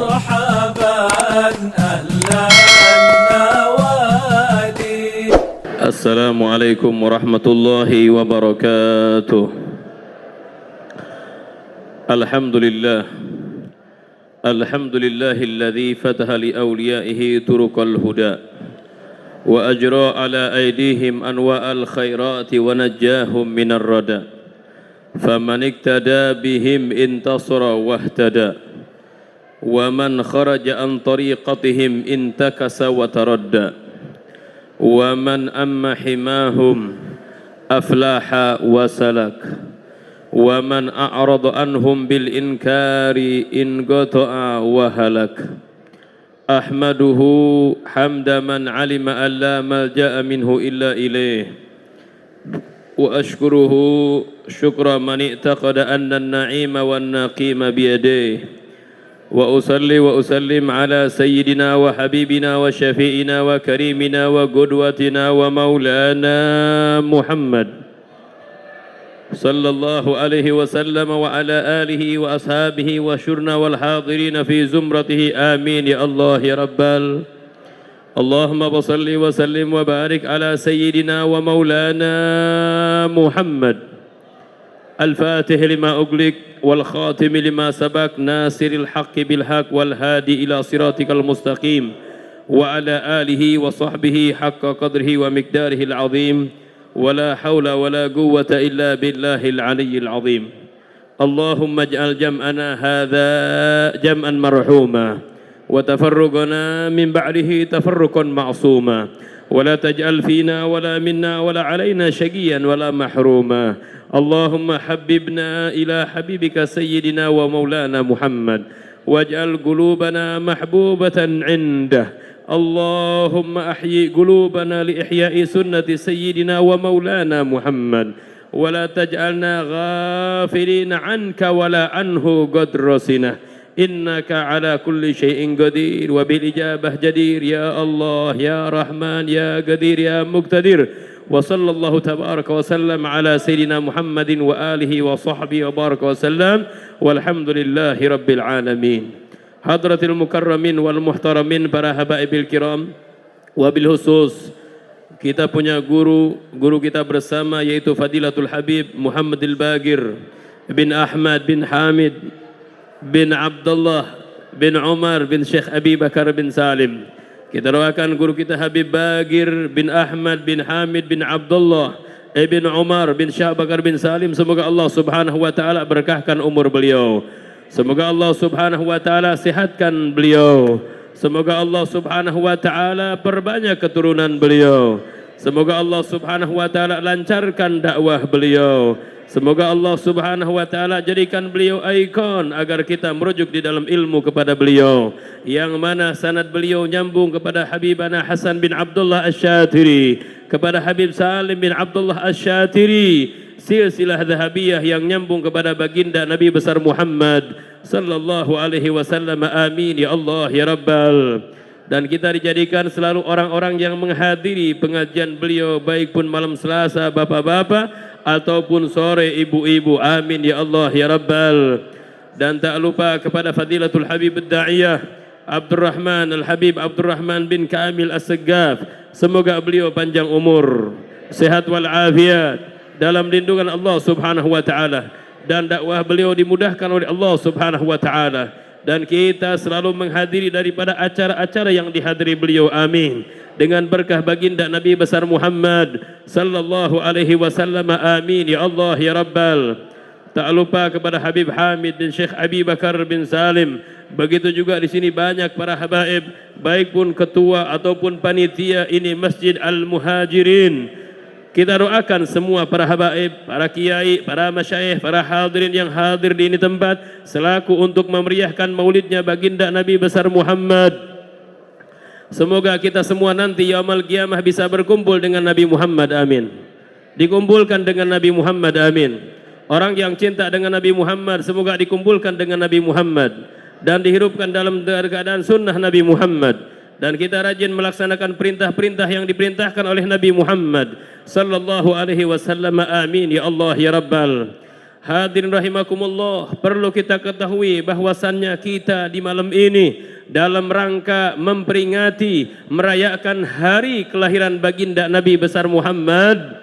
مرحبا أهلا النوادي. السلام عليكم ورحمة الله وبركاته. الحمد لله الذي فتح لأوليائه طرق الهدى وأجرى على أيديهم أنواع الخيرات ونجاهم من الردى، فمن اقتدى بهم انتصر واهتدى، ومن خرج عن طريقتهم انتكس وتردى، ومن أم حماهم أفلاح وسلك، ومن أعرض عنهم بالإنكار انقطع وهلك. أحمده حمد من علم أن لا ملجأ منه إلا إليه، وأشكره شكر من اعتقد أن النعيم والنقيم بيديه، وأصلي وأسلم على سيدنا وحبيبنا وشفيعنا وكريمنا وقدوتنا ومولانا محمد صلى الله عليه وسلم وعلى آله وأصحابه وشرنا والحاضرين في زمرته، آمين يا الله يا رب. اللهم صل وسلم وبارك على سيدنا ومولانا محمد الفاتح لما أغلق والخاتم لما سبق، ناصر الحق بالحق والهادي إلى صراطك المستقيم، وعلى آله وصحبه حق قدره ومقداره العظيم، ولا حول ولا قوة إلا بالله العلي العظيم. اللهم اجعل جمعنا هذا جمعا مرحوما، وتفرقنا من بعده تفرقا معصوما، ولا تجعل فينا ولا منا ولا علينا شقيا ولا محروما. اللهم حببنا إلى حبيبك سيدنا ومولانا محمد، واجعل قلوبنا محبوبة عنده. اللهم أحيي قلوبنا لإحياء سنة سيدنا ومولانا محمد، ولا تجعلنا غافلين عنك ولا عنه قدر سنة، إنك على كل شيء قدير وبالإجابة جدير يا الله يا رحمن يا قدير يا مقتدر. وصلى الله تبارك وسلم على سيدنا محمد وآله وصحبه وبارك وسلم، والحمد لله رب العالمين. Hadratil mukarramin wal muhtaramin, para habaibil kiram, wabil khusus kita punya guru kita bersama, yaitu Fadilatul Habib Muhammadil Bagir bin Ahmad bin Hamid bin Abdullah bin Umar bin Syekh Abi Bakar bin Salim. Kita doakan guru kita Habib Bagir bin Ahmad bin Hamid bin Abdullah bin Umar bin Syekh Bakar bin Salim, semoga Allah subhanahu wa ta'ala berkahkan umur beliau, semoga Allah subhanahu wa ta'ala sehatkan beliau, semoga Allah subhanahu wa ta'ala perbanyak keturunan beliau, semoga Allah subhanahu wa ta'ala lancarkan dakwah beliau, semoga Allah subhanahu wa ta'ala jadikan beliau ikon agar kita merujuk di dalam ilmu kepada beliau, yang mana sanad beliau nyambung kepada Habibana Hasan bin Abdullah Asy-Syatiri, kepada Habib Salim bin Abdullah Asy-Syatiri, silsilah zahabiyah yang nyambung kepada baginda Nabi besar Muhammad sallallahu alaihi wasallam. Amin ya Allah ya Rabbal. Dan kita dijadikan selalu orang-orang yang menghadiri pengajian beliau, baik pun malam Selasa bapak-bapak ataupun sore ibu-ibu. Amin ya Allah ya Rabbal. Dan tak lupa kepada Fadilatul Habib Ad-Da'iyah Abdurrahman Al-Habib Abdurrahman bin Kamil As-Segaf, semoga beliau panjang umur, sehat wal afiat dalam lindungan Allah subhanahu wa ta'ala, dan dakwah beliau dimudahkan oleh Allah subhanahu wa ta'ala, dan kita selalu menghadiri daripada acara-acara yang dihadiri beliau. Amin, dengan berkah baginda Nabi besar Muhammad sallallahu alaihi wasallam. Amin ya Allah ya Rabbal. Tak lupa kepada Habib Hamid dan Syekh Abi Bakar bin Salim. Begitu juga di sini banyak para habaib, baik pun ketua ataupun panitia ini Masjid Al-Muhajirin. Kita doakan semua para habaib, para kiai, para masyayikh, para hadirin yang hadir di ini tempat selaku untuk memeriahkan maulidnya baginda Nabi besar Muhammad. Semoga kita semua nanti yaumul qiyamah bisa berkumpul dengan Nabi Muhammad. Amin. Dikumpulkan dengan Nabi Muhammad. Amin. Orang yang cinta dengan Nabi Muhammad semoga dikumpulkan dengan Nabi Muhammad dan dihidupkan dalam keadaan sunnah Nabi Muhammad. Dan kita rajin melaksanakan perintah-perintah yang diperintahkan oleh Nabi Muhammad sallallahu alaihi wasallam. Amin ya Allah ya Rabbal. Hadirin rahimakumullah, perlu kita ketahui bahwasannya kita di malam ini dalam rangka memperingati, merayakan hari kelahiran baginda Nabi besar Muhammad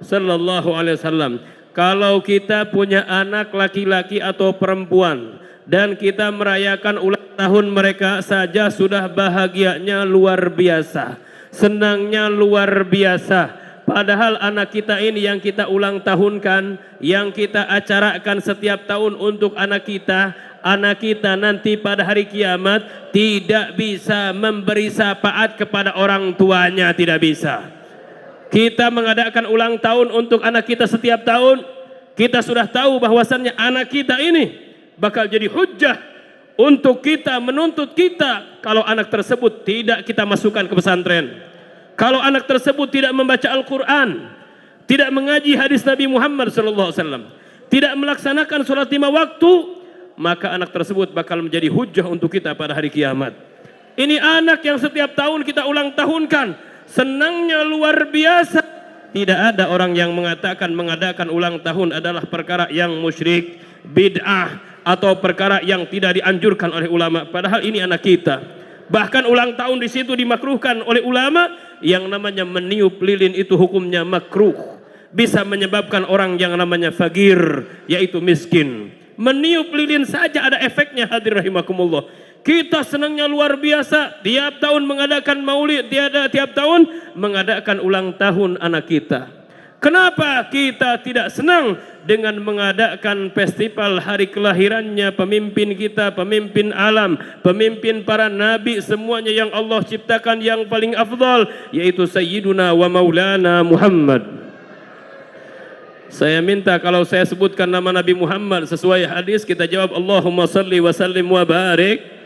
sallallahu alaihi wasallam. Kalau kita punya anak laki-laki atau perempuan dan kita merayakan ulang tahun mereka saja sudah bahagianya luar biasa, senangnya luar biasa. Padahal anak kita ini yang kita ulang tahunkan, yang kita acarakan setiap tahun untuk anak kita nanti pada hari kiamat tidak bisa memberi syafaat kepada orang tuanya, tidak bisa. Kita mengadakan ulang tahun untuk anak kita setiap tahun, kita sudah tahu bahwasannya anak kita ini bakal jadi hujjah untuk kita, menuntut kita kalau anak tersebut tidak kita masukkan ke pesantren. Kalau anak tersebut tidak membaca Al-Quran, tidak mengaji hadis Nabi Muhammad SAW, tidak melaksanakan sholat 5 waktu, maka anak tersebut bakal menjadi hujjah untuk kita pada hari kiamat. Ini anak yang setiap tahun kita ulang tahunkan, senangnya luar biasa. Tidak ada orang yang mengatakan mengadakan ulang tahun adalah perkara yang musyrik, bid'ah, atau perkara yang tidak dianjurkan oleh ulama. Padahal ini anak kita. Bahkan ulang tahun di situ dimakruhkan oleh ulama, yang namanya meniup lilin itu hukumnya makruh. Bisa menyebabkan orang yang namanya fakir, yaitu miskin. Meniup lilin saja ada efeknya, hadirin rahimakumullah. Kita senangnya luar biasa, tiap tahun mengadakan maulid, tiap tahun mengadakan ulang tahun anak kita. Kenapa kita tidak senang dengan mengadakan festival hari kelahirannya pemimpin kita, pemimpin alam, pemimpin para nabi, semuanya yang Allah ciptakan yang paling afdal, yaitu Sayyiduna wa Maulana Muhammad. Saya minta kalau saya sebutkan nama Nabi Muhammad sesuai hadis, kita jawab Allahumma salli wa sallim wa barik.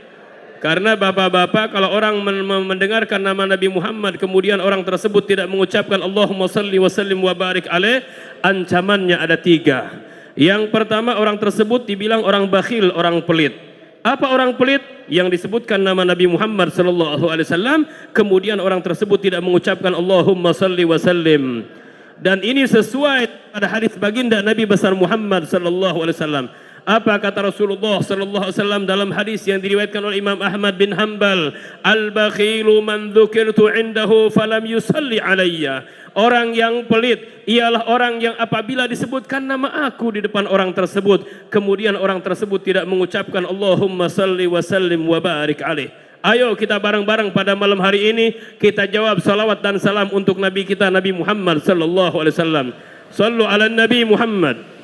Karena bapak-bapak, kalau orang mendengarkan nama Nabi Muhammad kemudian orang tersebut tidak mengucapkan Allahumma salli wa sallim wa barik alaih, ancamannya ada 3. Yang pertama, orang tersebut dibilang orang bakhil, orang pelit. Apa orang pelit? Yang disebutkan nama Nabi Muhammad sallallahu alaihi wasallam, kemudian orang tersebut tidak mengucapkan Allahumma salli wa sallim. Dan ini sesuai pada hadis baginda Nabi besar Muhammad sallallahu alaihi wasallam. Apa kata Rasulullah sallallahu alaihi wasallam dalam hadis yang diriwayatkan oleh Imam Ahmad bin Hanbal? Al-bakhilu man dzukirtu indahu falam yusalli alayya. Orang yang pelit ialah orang yang apabila disebutkan nama aku di depan orang tersebut, kemudian orang tersebut tidak mengucapkan Allahumma salli wa sallim wa barik alaih. Ayo kita bareng-bareng pada malam hari ini kita jawab salawat dan salam untuk Nabi kita Nabi Muhammad sallallahu alaihi wasallam. Sallu ala Nabi Muhammad.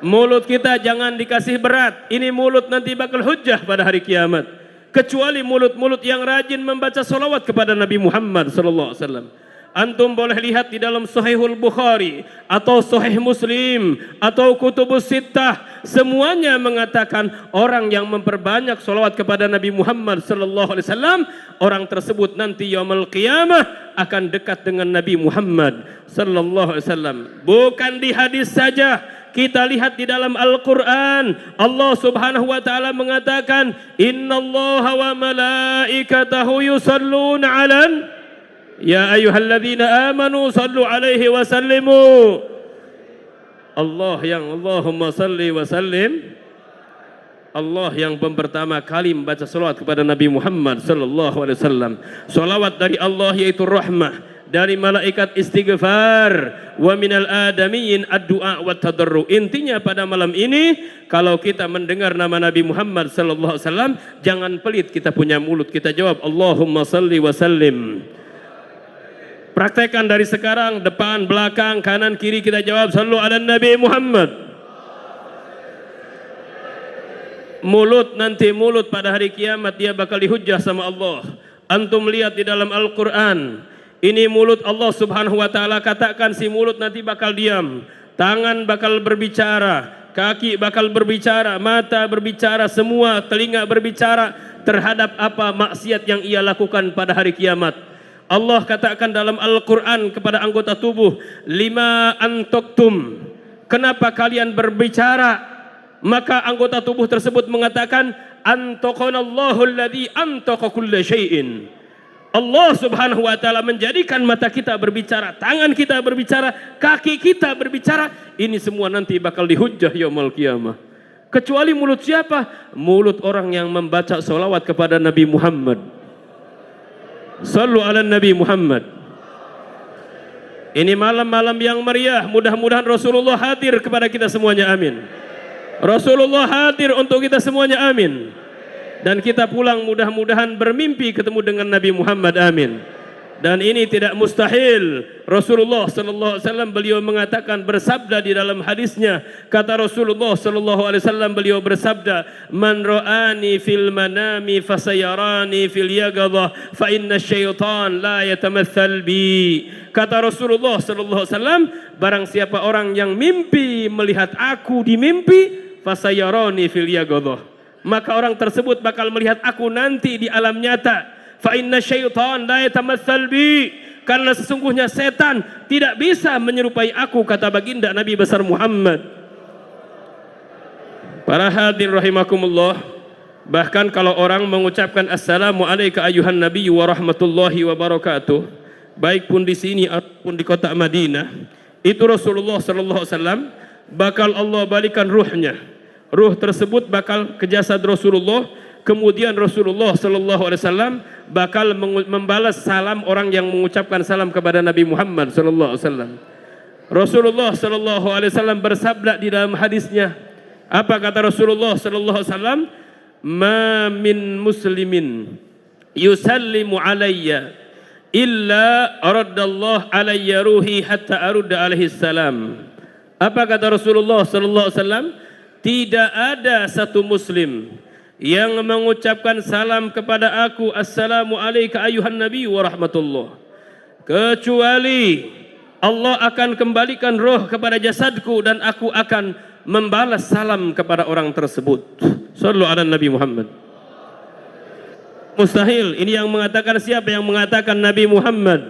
Mulut kita jangan dikasih berat. Ini mulut nanti bakal hujjah pada hari kiamat. Kecuali mulut-mulut yang rajin membaca salawat kepada Nabi Muhammad sallallahu alaihi wasallam. Antum boleh lihat di dalam Sahihul Bukhari atau Sahih Muslim atau Kutubus Sittah, semuanya mengatakan orang yang memperbanyak salawat kepada Nabi Muhammad sallallahu alaihi wasallam, orang tersebut nanti yaumul qiyamah akan dekat dengan Nabi Muhammad sallallahu alaihi wasallam. Bukan di hadis saja, kita lihat di dalam Al-Quran. Allah subhanahu wa ta'ala mengatakan, innallaha wa malaikatahu yusalluna alan ya ayyuhalladzina amanu sallu alaihi wa sallimu. Allah yang Allahumma salli wa sallim, Allah yang pertama kali membaca salawat kepada Nabi Muhammad sallallahu alaihi wasallam. Salawat dari Allah yaitu rahmah, dari malaikat istighfar, wa minal adamiyyin ad-du'a wa tadarru. Intinya pada malam ini kalau kita mendengar nama Nabi Muhammad sallallahu alaihi wasallam, jangan pelit kita punya mulut, kita jawab Allahumma salli wa sallim. Praktekkan dari sekarang, depan, belakang, kanan, kiri kita jawab sallu ala Nabi Muhammad. Mulut nanti, mulut pada hari kiamat dia bakal dihujjah sama Allah. Antum lihat di dalam Al-Quran, ini mulut Allah subhanahu wa ta'ala katakan si mulut nanti bakal diam, tangan bakal berbicara, kaki bakal berbicara, mata berbicara, semua telinga berbicara terhadap apa maksiat yang ia lakukan pada hari kiamat. Allah katakan dalam Al-Quran kepada anggota tubuh, lima antoktum, kenapa kalian berbicara? Maka anggota tubuh tersebut mengatakan, antaqanallahu alladhi antaqa kulla syai'in. Allah Subhanahu wa taala menjadikan mata kita berbicara, tangan kita berbicara, kaki kita berbicara, ini semua nanti bakal dihujjah yaumul qiyamah. Kecuali mulut siapa? Mulut orang yang membaca salawat kepada Nabi Muhammad. Sallu ala Nabi Muhammad. Ini malam-malam yang meriah, mudah-mudahan Rasulullah hadir kepada kita semuanya, amin. Rasulullah hadir untuk kita semuanya, amin. Dan kita pulang mudah-mudahan bermimpi ketemu dengan Nabi Muhammad, amin. Dan ini tidak mustahil. Rasulullah sallallahu alaihi wasallam beliau mengatakan, bersabda di dalam hadisnya, kata Rasulullah sallallahu alaihi wasallam, beliau bersabda, man ra'ani fil manami fasayarani fil yaqadhah fa inna syaitan la yatamathal bi. Kata Rasulullah sallallahu alaihi wasallam, barang siapa orang yang mimpi melihat aku di mimpi, fasayarani fil yaqadhah, maka orang tersebut bakal melihat aku nanti di alam nyata. Fa inna syaitan la yatamathal bi, karena sesungguhnya setan tidak bisa menyerupai aku, kata baginda Nabi besar Muhammad. Para hadirin rahimakumullah, bahkan kalau orang mengucapkan assalamu alayka ayuhan nabi wa rahmatullahi wa barakatuh, baik pun di sini ataupun di kota Madinah, itu Rasulullah sallallahu alaihi wasallam bakal Allah balikan ruhnya. Ruh tersebut bakal ke jasad Rasulullah. Kemudian Rasulullah sallallahu alaihi wasallam bakal membalas salam orang yang mengucapkan salam kepada Nabi Muhammad sallallahu alaihi wasallam. Rasulullah sallallahu alaihi wasallam bersabda di dalam hadisnya, apa kata Rasulullah sallallahu alaihi wasallam? Ma min muslimin yusallimu alayya illa raddallahu alayya ruhi hatta arudda alaihi salam. Apa kata Rasulullah sallallahu alaihi wasallam? Tidak ada satu muslim yang mengucapkan salam kepada aku, assalamu alayka ayuhan nabi wa rahmatullah, kecuali Allah akan kembalikan roh kepada jasadku dan aku akan membalas salam kepada orang tersebut. Sallu ala Nabi Muhammad. Mustahil. Ini yang mengatakan siapa? Yang mengatakan Nabi Muhammad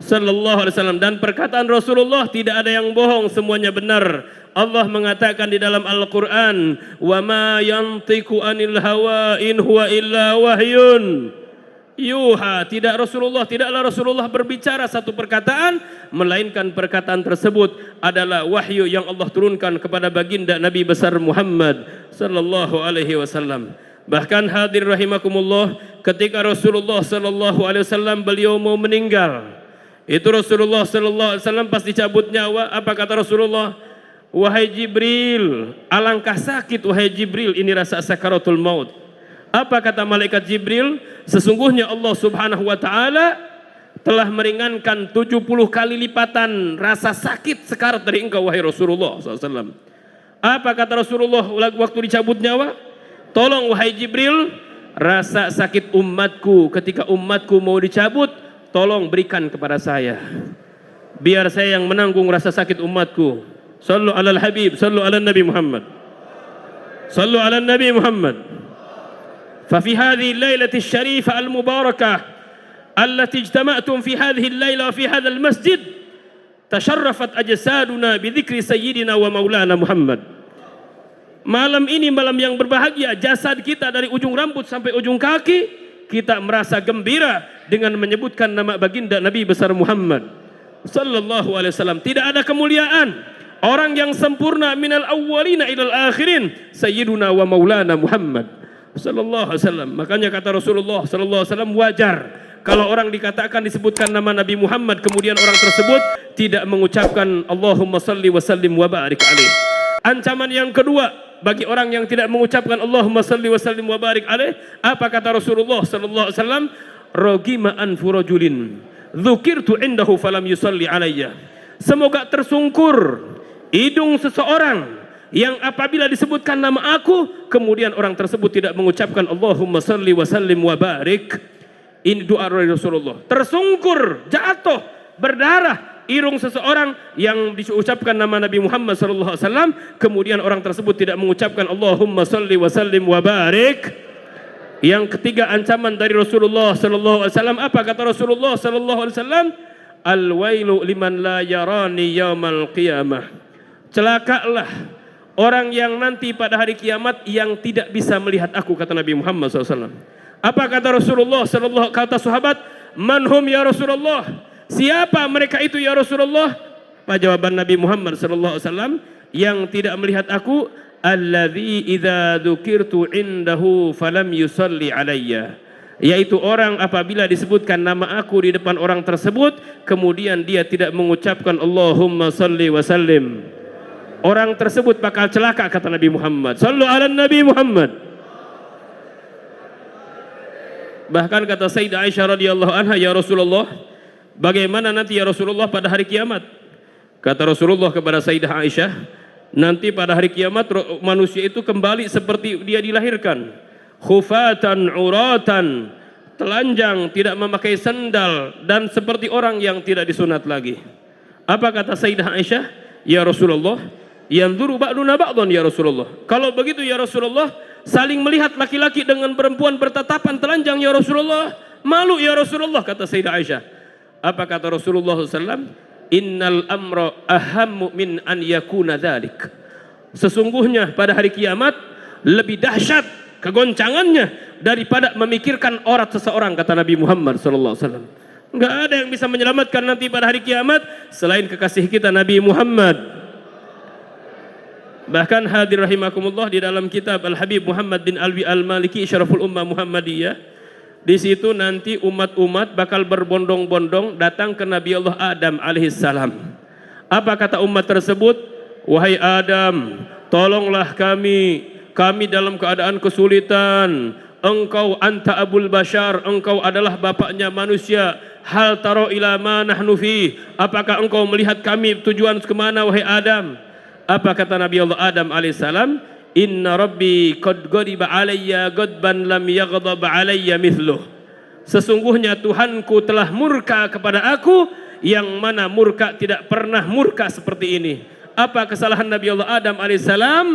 sallallahu alaihi wasallam. Dan perkataan Rasulullah tidak ada yang bohong, semuanya benar. Allah mengatakan di dalam Al-Quran, wa ma yantiqu anil hawa in huwa illa wahyun yuha. Tidaklah Rasulullah berbicara satu perkataan, melainkan perkataan tersebut adalah wahyu yang Allah turunkan kepada baginda Nabi besar Muhammad sallallahu alaihi wasallam. Bahkan hadir rahimakumullah, ketika Rasulullah sallallahu alaihi wasallam beliau mau meninggal, itu Rasulullah sallallahu alaihi wasallam pas dicabut nyawa, apa kata Rasulullah? Wahai Jibril, alangkah sakit wahai Jibril, ini rasa sakaratul maut. Apa kata malaikat Jibril? Sesungguhnya Allah Subhanahu wa taala telah meringankan 70 kali lipatan rasa sakit sekarat dari engkau wahai Rasulullah SAW. Apa kata Rasulullah waktu dicabut nyawa? Tolong wahai Jibril, rasa sakit umatku ketika umatku mau dicabut, tolong berikan kepada saya, biar saya yang menanggung rasa sakit umatku. Sallu ala al-habib, sallu ala Nabi Muhammad, sallu ala Nabi Muhammad. ففي هذه الليلة الشريفة المباركة التي اجتمعتم في هذه الليلة وفي هذا المسجد تشرفت أجسادنا بذكر سيدنا ومولانا محمد. Malam ini malam yang berbahagia, jasad kita dari ujung rambut sampai ujung kaki kita merasa gembira dengan menyebutkan nama baginda Nabi besar Muhammad sallallahu alaihi wasallam. Tidak ada kemuliaan orang yang sempurna minal awwalina ilal akhirin sayyiduna wa maulana Muhammad sallallahu alaihi wasallam. Makanya kata Rasulullah sallallahu alaihi wasallam, wajar kalau orang dikatakan disebutkan nama Nabi Muhammad kemudian orang tersebut tidak mengucapkan Allahumma salli wa sallim wa barik alaih. Ancaman yang kedua bagi orang yang tidak mengucapkan Allahumma salli wa sallim wa barik alaih, apa kata Rasulullah sallallahu alaihi wasallam? Rogima anfu rajulin dzukirtu indahu falam yusalli alayya. Semoga tersungkur hidung seseorang yang apabila disebutkan nama aku kemudian orang tersebut tidak mengucapkan Allahumma salli wa sallim wa barik. Ini doa Rasulullah. Tersungkur, jatuh, berdarah irung seseorang yang diucapkan nama Nabi Muhammad sallallahu alaihi wasallam kemudian orang tersebut tidak mengucapkan Allahumma salli wa sallim wa barik. Yang ketiga ancaman dari Rasulullah sallallahu alaihi wasallam, apa kata Rasulullah sallallahu alaihi wasallam? Al-wailu liman la yarani yaumal qiyamah. Celakalah orang yang nanti pada hari kiamat yang tidak bisa melihat aku, kata Nabi Muhammad SAW. Apa kata Rasulullah SAW? Kata sahabat, "Man hum ya Rasulullah?" Siapa mereka itu ya Rasulullah? Apa jawaban Nabi Muhammad sallallahu alaihi wasallam? Yang tidak melihat aku, "Alladzi idza dzukirtu indahu falam yusalli alayya." Yaitu orang apabila disebutkan nama aku di depan orang tersebut, kemudian dia tidak mengucapkan Allahumma salli wa sallim. Orang tersebut bakal celaka, kata Nabi Muhammad. Sallu ala Nabi Muhammad. Bahkan kata Sayyidah Aisyah radhiyallahu anha, "Ya Rasulullah, bagaimana nanti ya Rasulullah pada hari kiamat?" Kata Rasulullah kepada Sayyidah Aisyah, "Nanti pada hari kiamat manusia itu kembali seperti dia dilahirkan. Khufatan uratan, telanjang, tidak memakai sandal, dan seperti orang yang tidak disunat lagi." Apa kata Sayyidah Aisyah? "Ya Rasulullah, yanzuru ba'duna ba'dhan ya Rasulullah." Kalau begitu ya Rasulullah, saling melihat laki-laki dengan perempuan bertatapan telanjang ya Rasulullah. Malu ya Rasulullah, kata Sayyidah Aisyah. Apa kata Rasulullah SAW? "Innal amra ahammu min an yakuna dzalik." Sesungguhnya pada hari kiamat lebih dahsyat kegoncangannya daripada memikirkan aurat seseorang, kata Nabi Muhammad SAW. Enggak ada yang bisa menyelamatkan nanti pada hari kiamat selain kekasih kita Nabi Muhammad. Bahkan hadir rahimakumullah, di dalam kitab Al-Habib Muhammad bin Alwi Al-Maliki Syaraful Ummah Muhammadiyah, di situ nanti umat-umat bakal berbondong-bondong datang ke Nabi Allah Adam alaihissalam. Apa kata umat tersebut? "Wahai Adam, tolonglah kami dalam keadaan kesulitan. Engkau anta abul bashar, engkau adalah bapaknya manusia. Hal taro ila ma nahnu fi, apakah engkau melihat kami tujuan kemana wahai Adam?" Apa kata Nabi Allah Adam alaihissalam? "Inna rabbi qad ghadiba alayya ghadban lam yaghdab alayya mithluh." Sesungguhnya Tuhanku telah murka kepada aku yang mana murka tidak pernah murka seperti ini. Apa kesalahan Nabi Allah Adam alaihissalam?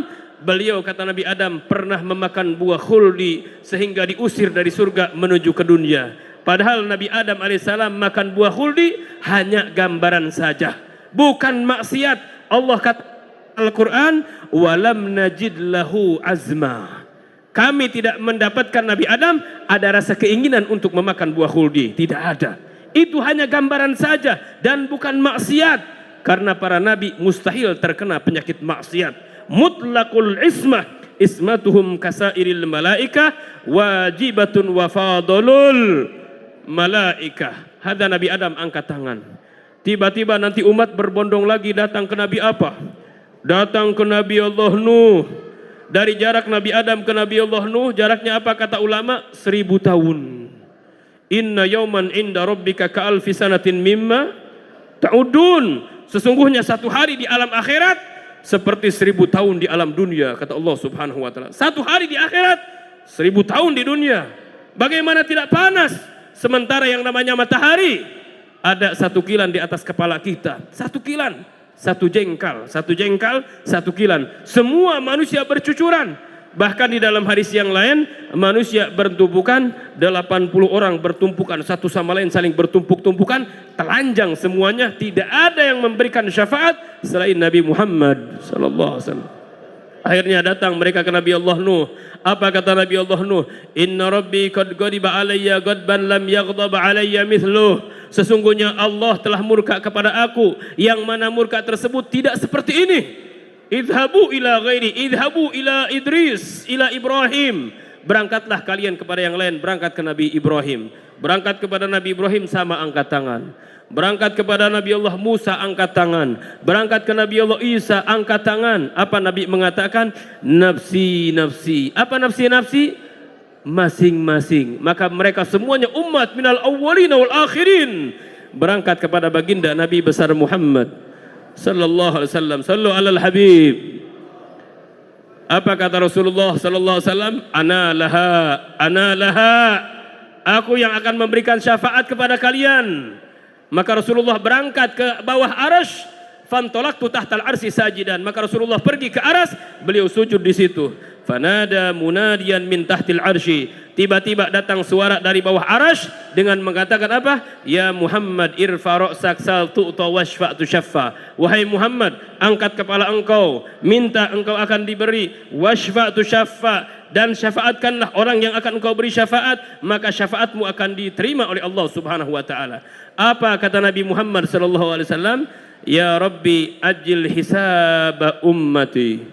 Beliau, kata Nabi Adam, pernah memakan buah khuldi sehingga diusir dari surga menuju ke dunia. Padahal Nabi Adam alaihissalam makan buah khuldi hanya gambaran saja, bukan maksiat. Allah kata Al-Quran, "Walam najid lahu azma." Kami tidak mendapatkan Nabi Adam ada rasa keinginan untuk memakan buah khuldi. Tidak ada. Itu hanya gambaran saja dan bukan maksiat. Karena para nabi mustahil terkena penyakit maksiat. Mutlaqul ismah, ismatuhum kasairil malaika, wajibatun wa fadlul malaika. Hadza Nabi Adam angkat tangan. Tiba-tiba nanti umat berbondong lagi datang ke Nabi apa? Datang ke Nabi Allah Nuh. Dari jarak Nabi Adam ke Nabi Allah Nuh, jaraknya apa kata ulama? 1000 tahun. "Inna yauman inda rabbika ka'alfi sanatin mimma ta'udun." Sesungguhnya satu hari di alam akhirat seperti 1000 tahun di alam dunia, kata Allah Subhanahu wa taala. Satu hari di akhirat 1000 tahun di dunia. Bagaimana tidak panas? Sementara yang namanya matahari ada 1 kilan di atas kepala kita. 1 kilan, 1 jengkal, 1 jengkal, 1 kilan. Semua manusia bercucuran. Bahkan di dalam hadis yang lain, manusia bertumpukan 80 orang bertumpukan, satu sama lain saling bertumpuk-tumpukan, telanjang semuanya, tidak ada yang memberikan syafaat selain Nabi Muhammad sallallahu alaihi wasallam. Akhirnya datang mereka ke Nabi Allah Nuh. Apa kata Nabi Allah Nuh? "Inna rabbi qad ghadiba alayya ghadban lam yaghdab alayya mithluh." Sesungguhnya Allah telah murka kepada aku yang mana murka tersebut tidak seperti ini. "Idhabu ila ghairi, idhabu ila Idris, ila Ibrahim." Berangkatlah kalian kepada yang lain, berangkat ke Nabi Ibrahim. Berangkat kepada Nabi Ibrahim sama angkat tangan. Berangkat kepada Nabi Allah Musa angkat tangan. Berangkat ke Nabi Allah Isa angkat tangan. Apa Nabi mengatakan? "Nafsi, nafsi." Apa nafsi, nafsi? Masing-masing. Maka mereka semuanya umat minal awwalin wal akhirin berangkat kepada baginda Nabi besar Muhammad sallallahu alaihi wasallam. Sallu alal habib. Apa kata Rasulullah sallallahu alaihi wasallam? "Ana laha, ana laha." Aku yang akan memberikan syafaat kepada kalian. Maka Rasulullah berangkat ke bawah arsy, fantolaktu tahtal arsy sajidan. Maka Rasulullah pergi ke arsy, beliau sujud di situ. Fanada munadiyan min tahtil arsy. Tiba-tiba datang suara dari bawah arsy dengan mengatakan apa? "Ya Muhammad, irfa ra'sak sal tu'ta washfa tushaffa." Wahai Muhammad, angkat kepala engkau, minta engkau akan diberi, washfa tushaffa, dan syafaatkanlah orang yang akan engkau beri syafaat, maka syafaatmu akan diterima oleh Allah Subhanahu wa taala. Apa kata Nabi Muhammad sallallahu alaihi wasallam? Ya Rabbi ajil hisab ummati.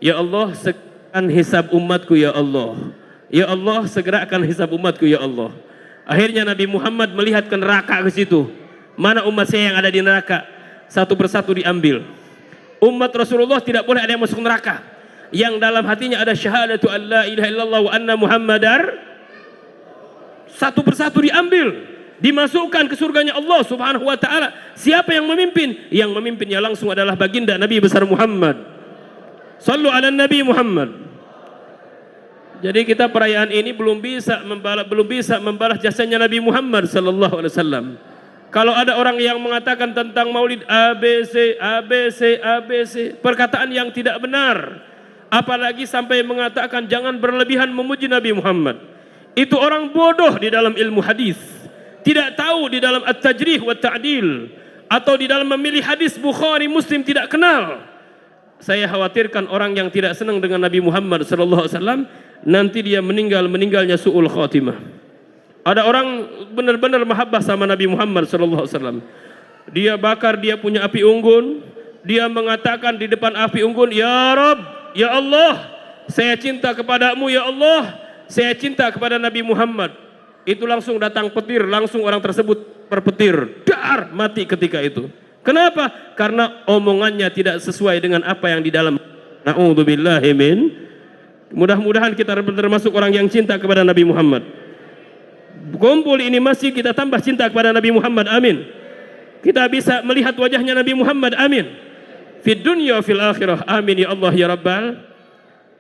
Ya Allah, segerakan hisab umatku ya Allah. Ya Allah, segerakan hisab umatku ya Allah. Akhirnya Nabi Muhammad melihat ke neraka ke situ. Mana umat saya yang ada di neraka? Satu persatu diambil. Umat Rasulullah tidak boleh ada yang masuk neraka yang dalam hatinya ada syahadatu an la ilaha illallah wa anna muhammadar. Satu persatu diambil, dimasukkan ke surganya Allah Subhanahu wa taala. Siapa yang memimpin? Yang memimpinnya langsung adalah baginda Nabi besar Muhammad. Sallu ala Nabi Muhammad. Jadi kita perayaan ini belum bisa membalas jasanya Nabi Muhammad sallallahu alaihi wasallam. Kalau ada orang yang mengatakan tentang Maulid ABC, perkataan yang tidak benar. Apalagi sampai mengatakan jangan berlebihan memuji Nabi Muhammad. Itu orang bodoh di dalam ilmu hadis. Tidak tahu di dalam at-tajrih wa ta'dil, atau di dalam memilih hadis Bukhari Muslim tidak kenal. Saya khawatirkan orang yang tidak senang dengan Nabi Muhammad sallallahu alaihi wasallam nanti dia meninggalnya su'ul khatimah. Ada orang benar-benar mahabbah sama Nabi Muhammad sallallahu alaihi wasallam. Dia bakar dia punya api unggun, dia mengatakan di depan api unggun, "Ya Rabb, ya Allah, saya cinta kepadamu ya Allah, saya cinta kepada Nabi Muhammad." Itu langsung datang petir, langsung orang tersebut terpetir, dar, mati ketika itu. Kenapa? Karena omongannya tidak sesuai dengan apa yang di dalam. Na'udzubillahi min. Mudah-mudahan kita termasuk orang yang cinta kepada Nabi Muhammad. Kumpul ini masih kita tambah cinta kepada Nabi Muhammad, amin. Kita bisa melihat wajahnya Nabi Muhammad, amin. Fid dunya fil akhirah, amin ya Allah ya Rabbal.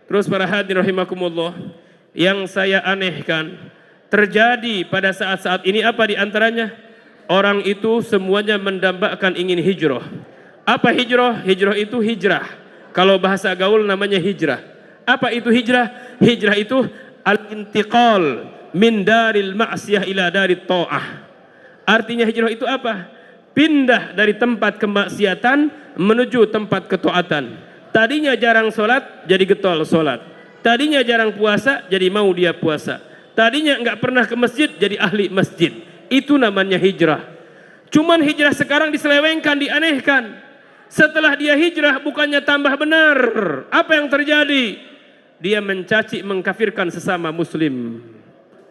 Terus para hadirin rahimakumullah, yang saya anehkan terjadi pada saat-saat ini apa di antaranya? Orang itu semuanya mendambakan ingin hijrah. Apa hijrah? Hijrah itu hijrah. Kalau bahasa gaul namanya hijrah. Apa itu hijrah? Hijrah itu al-intiqal min daril ma'siyah ila darit ta'ah. Artinya hijrah itu apa? Pindah dari tempat kemaksiatan menuju tempat ketaatan. Tadinya jarang sholat, jadi getol sholat. Tadinya jarang puasa, jadi mau dia puasa. Tadinya enggak pernah ke masjid, jadi ahli masjid. Itu namanya hijrah. Cuman hijrah sekarang diselewengkan, dianehkan. Setelah dia hijrah bukannya tambah benar. Apa yang terjadi? Dia mencaci, mengkafirkan sesama muslim.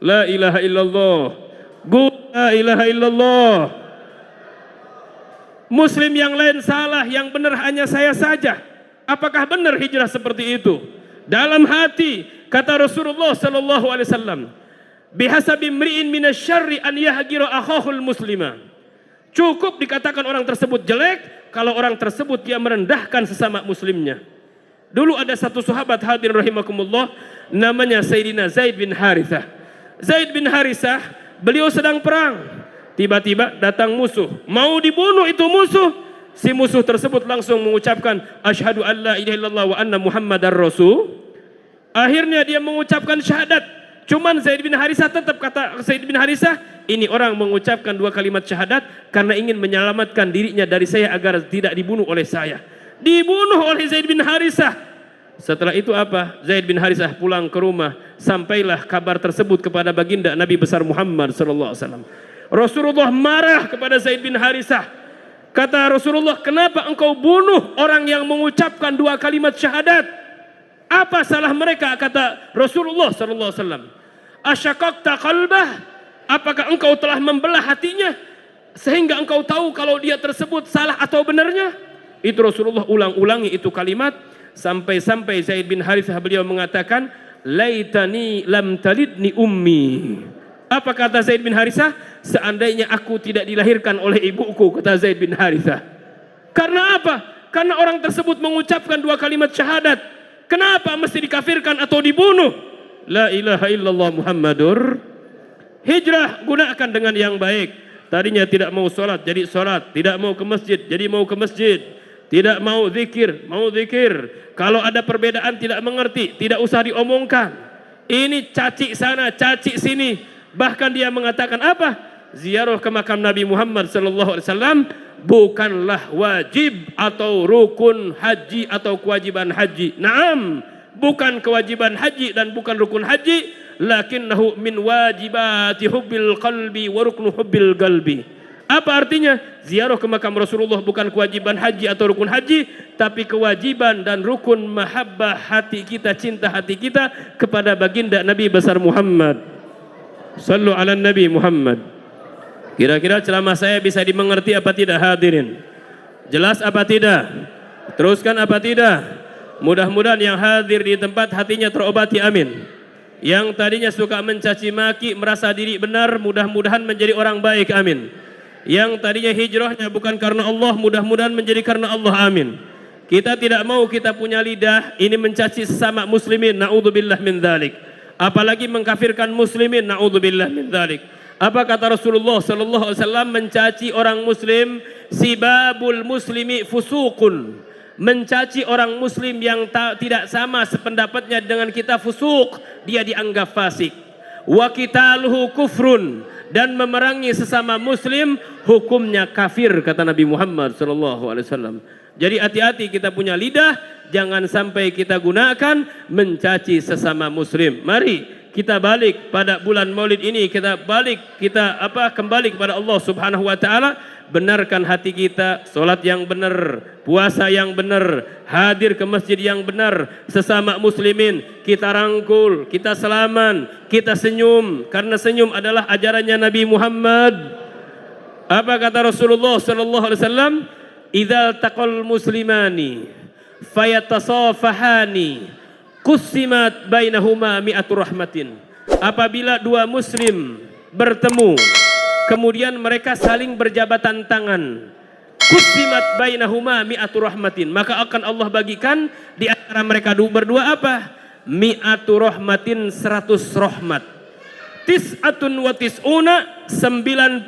La ilaha illallah. La ilaha illallah. Muslim yang lain salah, yang benar hanya saya saja. Apakah benar hijrah seperti itu? Dalam hati, kata Rasulullah sallallahu alaihi wasallam, bihasabi mri'in minasyarri an yahgira akhahul muslima. Cukup dikatakan orang tersebut jelek kalau orang tersebut dia merendahkan sesama muslimnya. Dulu ada satu sahabat hadirin rahimakumullah, namanya Sayyidina Zaid bin Harithah. Zaid bin Harithah, beliau sedang perang. Tiba-tiba datang musuh, mau dibunuh itu musuh. Si musuh tersebut langsung mengucapkan asyhadu an la ilaha illallah wa anna muhammadar rasul. Akhirnya dia mengucapkan syahadat. Cuman Zaid bin Harithah tetap kata Zaid bin Harithah, ini orang mengucapkan dua kalimat syahadat karena ingin menyelamatkan dirinya dari saya agar tidak dibunuh oleh saya. Dibunuh oleh Zaid bin Harithah. Setelah itu apa? Zaid bin Harithah pulang ke rumah, sampailah kabar tersebut kepada baginda Nabi besar Muhammad sallallahu alaihi wasallam. Rasulullah marah kepada Zaid bin Harithah. Kata Rasulullah, kenapa engkau bunuh orang yang mengucapkan dua kalimat syahadat? Apa salah mereka? Kata Rasulullah sallallahu alaihi wasallam. Asyaqaqta qalbah? Apakah engkau telah membelah hatinya sehingga engkau tahu kalau dia tersebut salah atau benarnya? Itu Rasulullah ulang-ulangi itu kalimat sampai-sampai Zaid bin Harithah beliau mengatakan, laitani lam talidni ummi. Apa kata Zaid bin Harithah? Seandainya aku tidak dilahirkan oleh ibuku, kata Zaid bin Harithah. Karena apa? Karena orang tersebut mengucapkan dua kalimat syahadat. Kenapa mesti dikafirkan atau dibunuh? La ilaha illallah Muhammadur. Hijrah gunakan dengan yang baik. Tadinya tidak mau sholat, jadi sholat. Tidak mau ke masjid, jadi mau ke masjid. Tidak mau zikir, mau zikir. Kalau ada perbedaan tidak mengerti, tidak usah diomongkan. Ini caci sana, caci sini. Bahkan dia mengatakan apa? Ziarah ke makam Nabi Muhammad sallallahu alaihi wasallam bukanlah wajib atau rukun haji atau kewajiban haji. Naam, bukan kewajiban haji dan bukan rukun haji, lakinnahu min wajibati hubbil qalbi wa ruknu hubbil qalbi. Apa artinya? Ziarah ke makam Rasulullah bukan kewajiban haji atau rukun haji, tapi kewajiban dan rukun mahabbah hati kita, cinta hati kita kepada baginda Nabi besar Muhammad. Sallu ala Nabi Muhammad. Kira-kira ceramah saya bisa dimengerti apa tidak hadirin? Jelas apa tidak? Teruskan apa tidak? Mudah-mudahan yang hadir di tempat hatinya terobati, amin. Yang tadinya suka mencaci maki, merasa diri benar, mudah-mudahan menjadi orang baik, amin. Yang tadinya hijrahnya bukan karena Allah, mudah-mudahan menjadi karena Allah, amin. Kita tidak mau kita punya lidah ini mencaci sesama muslimin, na'udzubillah min dzalik. Apalagi mengkafirkan muslimin, na'udzubillah min dzalik. Apa kata Rasulullah sallallahu alaihi wasallam mencaci orang muslim? Sibabul muslimi fusuqun. Mencaci orang muslim yang tidak sama sependapatnya dengan kita fusuk, dia dianggap fasik. Wa qitaluhu kufrun, dan memerangi sesama muslim hukumnya kafir, kata Nabi Muhammad sallallahu alaihi wasallam. Jadi hati-hati kita punya lidah, jangan sampai kita gunakan mencaci sesama muslim. Mari kita balik pada bulan Maulid ini, kita kembali kepada Allah Subhanahu wa taala, benarkan hati kita, salat yang benar, puasa yang benar, hadir ke masjid yang benar, sesama muslimin kita rangkul, kita salaman, kita senyum, karena senyum adalah ajarannya Nabi Muhammad. Apa kata Rasulullah sallallahu alaihi wasallam? Idzal taqal muslimani fayatasafahani qusimat bainahuma mi'atu rahmatin. Apabila dua muslim bertemu, kemudian mereka saling berjabatan tangan, qusimat bainahuma mi'atu rahmatin, maka akan Allah bagikan di antara mereka berdua apa? Mi'atu rahmatin, 100 rahmat. Tis'atun wa tis'una, 99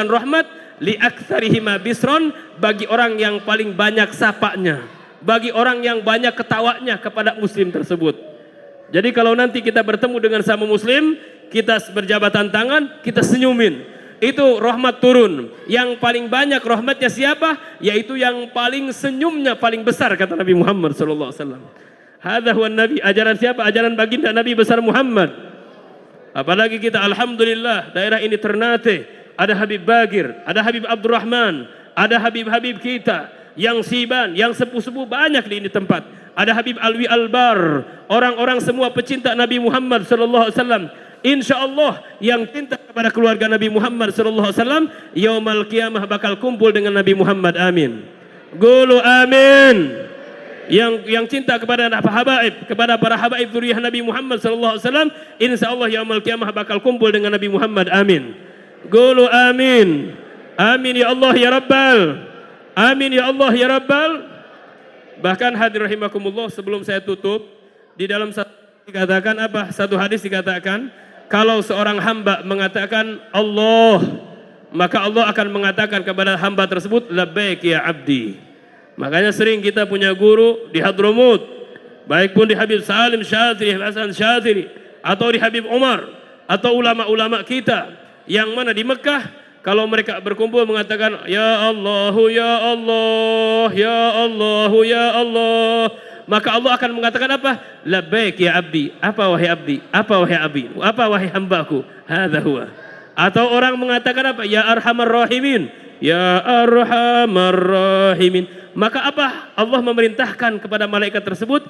rahmat, li aktsarihima bisron, bagi orang yang paling banyak sapanya, bagi orang yang banyak ketawanya kepada muslim tersebut. Jadi kalau nanti kita bertemu dengan sama muslim, kita berjabatan tangan, kita senyumin, itu rahmat turun. Yang paling banyak rahmatnya siapa? Yaitu yang paling senyumnya paling besar, kata Nabi Muhammad sallallahu alaihi wasallam. Hadza huwa nabi, ajaran siapa? Ajaran baginda Nabi besar Muhammad. Apalagi kita alhamdulillah daerah ini Ternate, ada Habib Bagir, ada Habib Abdurrahman, ada Habib-habib kita yang siban, yang sepuh-sepuh banyak di ini tempat. Ada Habib Alwi Albar, orang-orang semua pecinta Nabi Muhammad sallallahu alaihi wasallam. Insyaallah yang cinta kepada keluarga Nabi Muhammad sallallahu alaihi wasallam, yaumul qiyamah bakal kumpul dengan Nabi Muhammad, amin. Qulu amin. Yang cinta kepada habaib, kepada para habaib dzurriyyah Nabi Muhammad sallallahu alaihi wasallam, insyaallah yaumul qiyamah bakal kumpul dengan Nabi Muhammad, amin. Qulu amin. Amin ya Allah ya Rabbal. Amin ya Allah ya Rabbal. Bahkan hadir rahimakumullah, sebelum saya tutup, di dalam dikatakan apa? Satu hadis dikatakan, kalau seorang hamba mengatakan Allah, maka Allah akan mengatakan kepada hamba tersebut, labbaik ya abdi. Makanya sering kita punya guru di Hadramut, baik pun di Habib Salim Syadhili, Hasan Syadhili, atau di Habib Umar, atau ulama-ulama kita yang mana di Mekah, kalau mereka berkumpul mengatakan ya Allah ya Allah ya Allah ya Allah, maka Allah akan mengatakan apa? Labbaik ya abdi. Apa wahai abdi? Apa wahai abdi? Apa wahai hambaku? Hadza huwa. Atau orang mengatakan apa? Ya arhamar rahimin. Ya arhamar rahimin. Maka apa? Allah memerintahkan kepada malaikat tersebut,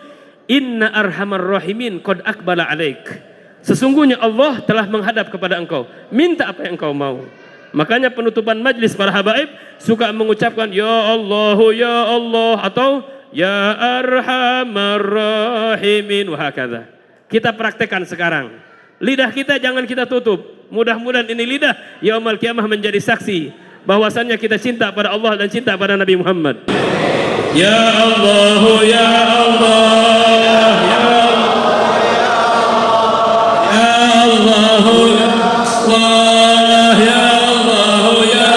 inna arhamar rahimin qad aqbala alaik. Sesungguhnya Allah telah menghadap kepada engkau. Minta apa yang engkau mau. Makanya penutupan majlis para habaib suka mengucapkan ya Allah ya Allah, atau ya arhamar rahimin, wahakadha. Kita praktekkan sekarang. Lidah kita jangan kita tutup. Mudah-mudahan ini lidah yaumul qiyamah menjadi saksi bahwasannya kita cinta pada Allah dan cinta pada Nabi Muhammad. Ya Allah ya Allah ya Allah ya Allah ya Allah ya Allah ya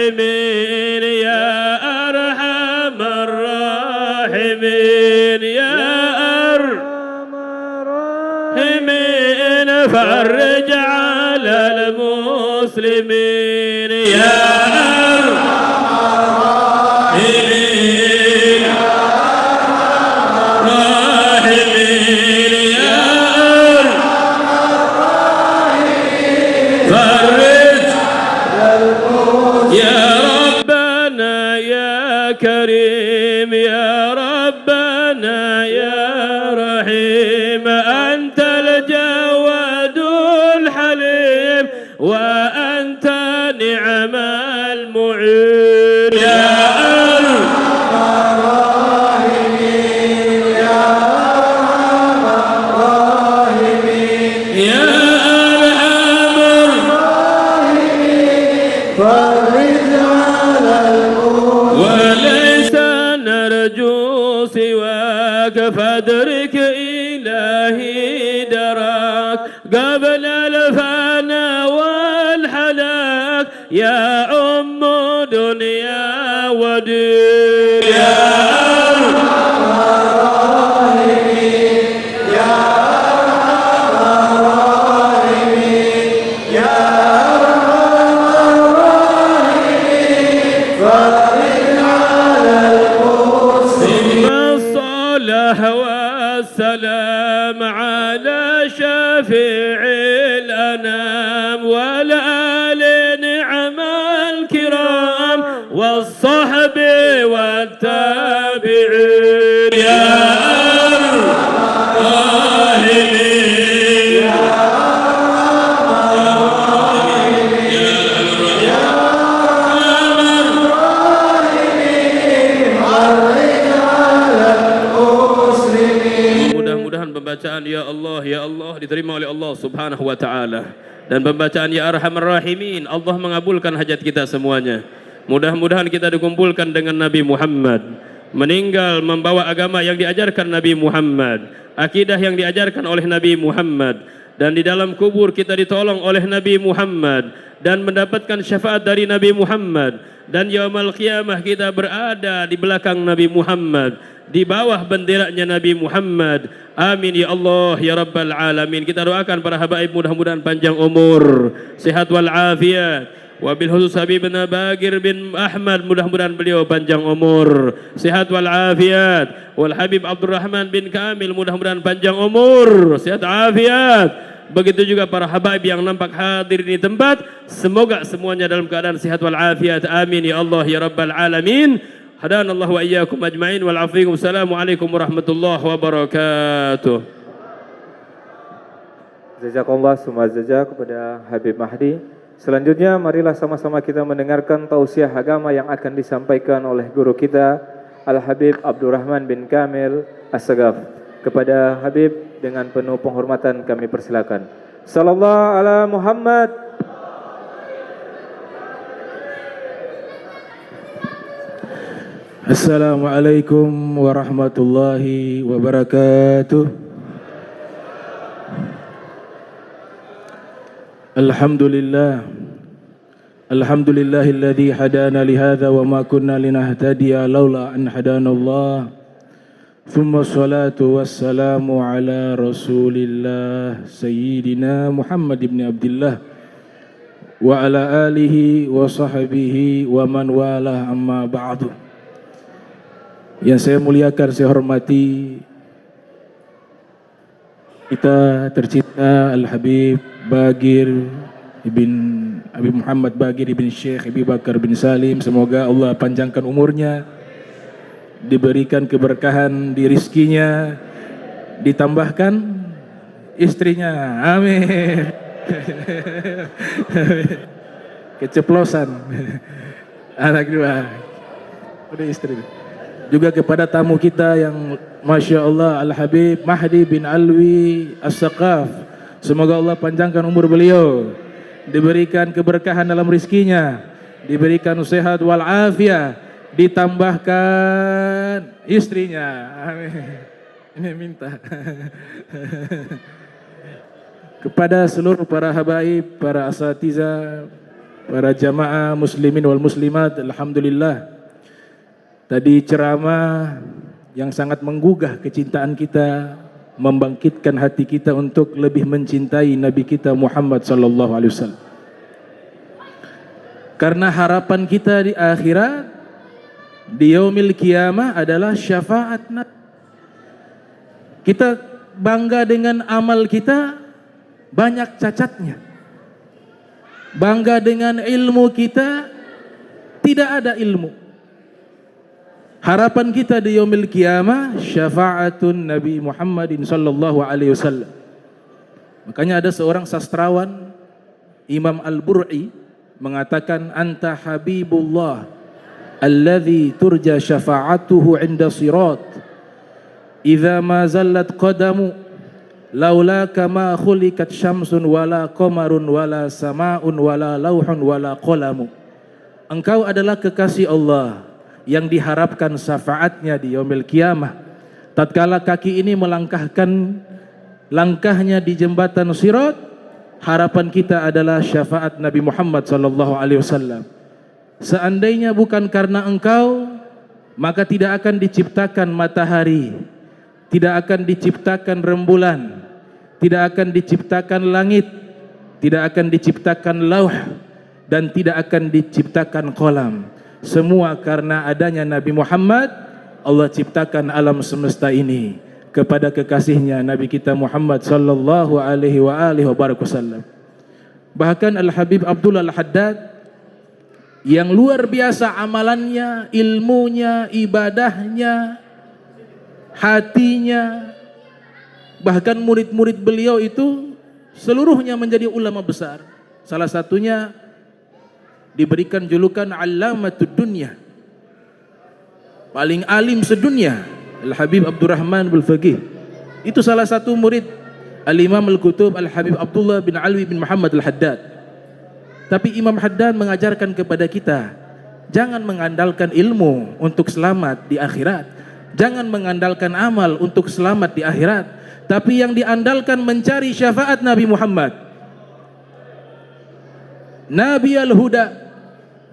الراحمين يا أرحم الراحمين يا أرحم الراحمين فرج على المسلمين يا أرحم الراحمين الراحمين يا أرحم الراحمين فرج يا ربنا يا كريم يا ربنا يا رحيم أنت الجواد الحليم وأنت نعم المعين يا أرحم الراحمين يا أرحم الراحمين يا أرحم الراحمين فرج على وليس نرجو سواك فادرك إلهي دراك قبل الفنا والحلاك يا أم دنيا ودين يا أرحم الراحمين يا أرحم الراحمين يا أرحم الراحمين فرج على المسلمين الصلاة والسلام على شفيع الأنام والآل نعم الكرام والصحب والتابعين يا أرحم الراحمين يا أرحم الراحمين يا أرحم الراحمين فرج على المسلمين. Mudah-mudahan pembacaan ya Allah diterima oleh Allah Subhanahu wa taala dan pembacaan ya Arhamar Rahimin Allah mengabulkan hajat kita semuanya. Mudah-mudahan kita dikumpulkan dengan Nabi Muhammad, meninggal membawa agama yang diajarkan Nabi Muhammad, akidah yang diajarkan oleh Nabi Muhammad, dan di dalam kubur kita ditolong oleh Nabi Muhammad dan mendapatkan syafaat dari Nabi Muhammad, dan yaumul qiyamah kita berada di belakang Nabi Muhammad, di bawah benderanya Nabi Muhammad. Amin ya Allah ya Rabbal Alamin. Kita doakan para habaib mudah-mudahan panjang umur, sehat wal afiat. Wabil khusus Habibna Bagir bin Ahmad, mudah-mudahan beliau panjang umur, sehat wal afiat. Wal Habib Abdurrahman bin Kamil, mudah-mudahan panjang umur, sehat afiat. Begitu juga para habaib yang nampak hadir di tempat, semoga semuanya dalam keadaan sehat wal afiat. Amin ya Allah ya Rabbal Alamin. Hadanallahu wa iyyakum ajma'in wal afiikum. Assalamualaikum warahmatullahi wabarakatuh. Jazakallah summa jazak kepada Habib Mahdi. Selanjutnya marilah sama-sama kita mendengarkan tausiah agama yang akan disampaikan oleh guru kita Al-Habib Abdurrahman bin Kamil As-Sagaf. Kepada Habib dengan penuh penghormatan kami persilakan. Sallallahu ala Muhammad. Assalamualaikum warahmatullahi wabarakatuh. Alhamdulillahilladzi hadana lihadza wa ma kunna linahtadiya laula an hadanallah. Thumma salatu wassalamu ala Rasulillah Sayyidina Muhammad ibn Abdullah wa ala alihi wa sahbihi wa man walah, amma ba'du. Yang saya muliakan, saya hormati kita tercinta Al-Habib Bagir ibn Habib Muhammad Bagir ibn Syekh Abi Bakar bin Salim. Semoga Allah panjangkan umurnya, diberikan keberkahan di rizkinya, ditambahkan istrinya. Amin. Keceplosan. Anak dua. Udah istri. Juga kepada tamu kita yang Masya Allah Al-Habib Mahdi bin Alwi As-Saqaf. Semoga Allah panjangkan umur beliau, diberikan keberkahan dalam rizkinya, diberikan sehat wal afiat, ditambahkan istrinya. Amin. Ini minta. Kepada seluruh para habaib, para asatiza, para jamaah muslimin wal muslimat, alhamdulillah. Tadi ceramah yang sangat menggugah kecintaan kita, membangkitkan hati kita untuk lebih mencintai Nabi kita Muhammad sallallahu alaihi wasallam. Karena harapan kita di akhirat, di yaumil qiyamah adalah syafaat Nabi. Kita bangga dengan amal kita, banyak cacatnya. Bangga dengan ilmu kita, tidak ada ilmu. Harapan kita di yaumil qiyamah syafaatun Nabi Muhammadin sallallahu alaihi wasallam. Makanya ada seorang sastrawan, Imam Al-Bur'i, mengatakan anta habibullah alladhi turja syafa'atuhu 'inda sirat idza ma zallat qadamu laulaka ma khuliqat syamsun wala qamarun wala sama'un wala lauhun wala qalamu. Engkau adalah kekasih Allah yang diharapkan syafaatnya di yaumil qiyamah. Tatkala kaki ini melangkahkan langkahnya di jembatan Sirat, harapan kita adalah syafaat Nabi Muhammad sallallahu alaihi wasallam. Seandainya bukan karena engkau, maka tidak akan diciptakan matahari, tidak akan diciptakan rembulan, tidak akan diciptakan langit, tidak akan diciptakan lauh, dan tidak akan diciptakan qalam. Semua karena adanya Nabi Muhammad, Allah ciptakan alam semesta ini kepada kekasihnya Nabi kita Muhammad sallallahu alaihi wasallam. Bahkan Al-Habib Abdullah Al-Haddad yang luar biasa amalannya, ilmunya, ibadahnya, hatinya, bahkan murid-murid beliau itu seluruhnya menjadi ulama besar. Salah satunya diberikan julukan Allamatud Dunya, paling alim sedunia, Al-Habib Abdurrahman bin Faqih. Itu salah satu murid Al-Imam Al-Qutub Al-Habib Abdullah bin Alwi bin Muhammad Al-Haddad. Tapi Imam Haddad mengajarkan kepada kita, jangan mengandalkan ilmu untuk selamat di akhirat, jangan mengandalkan amal untuk selamat di akhirat, tapi yang diandalkan mencari syafaat Nabi Muhammad. Nabi Al-Huda,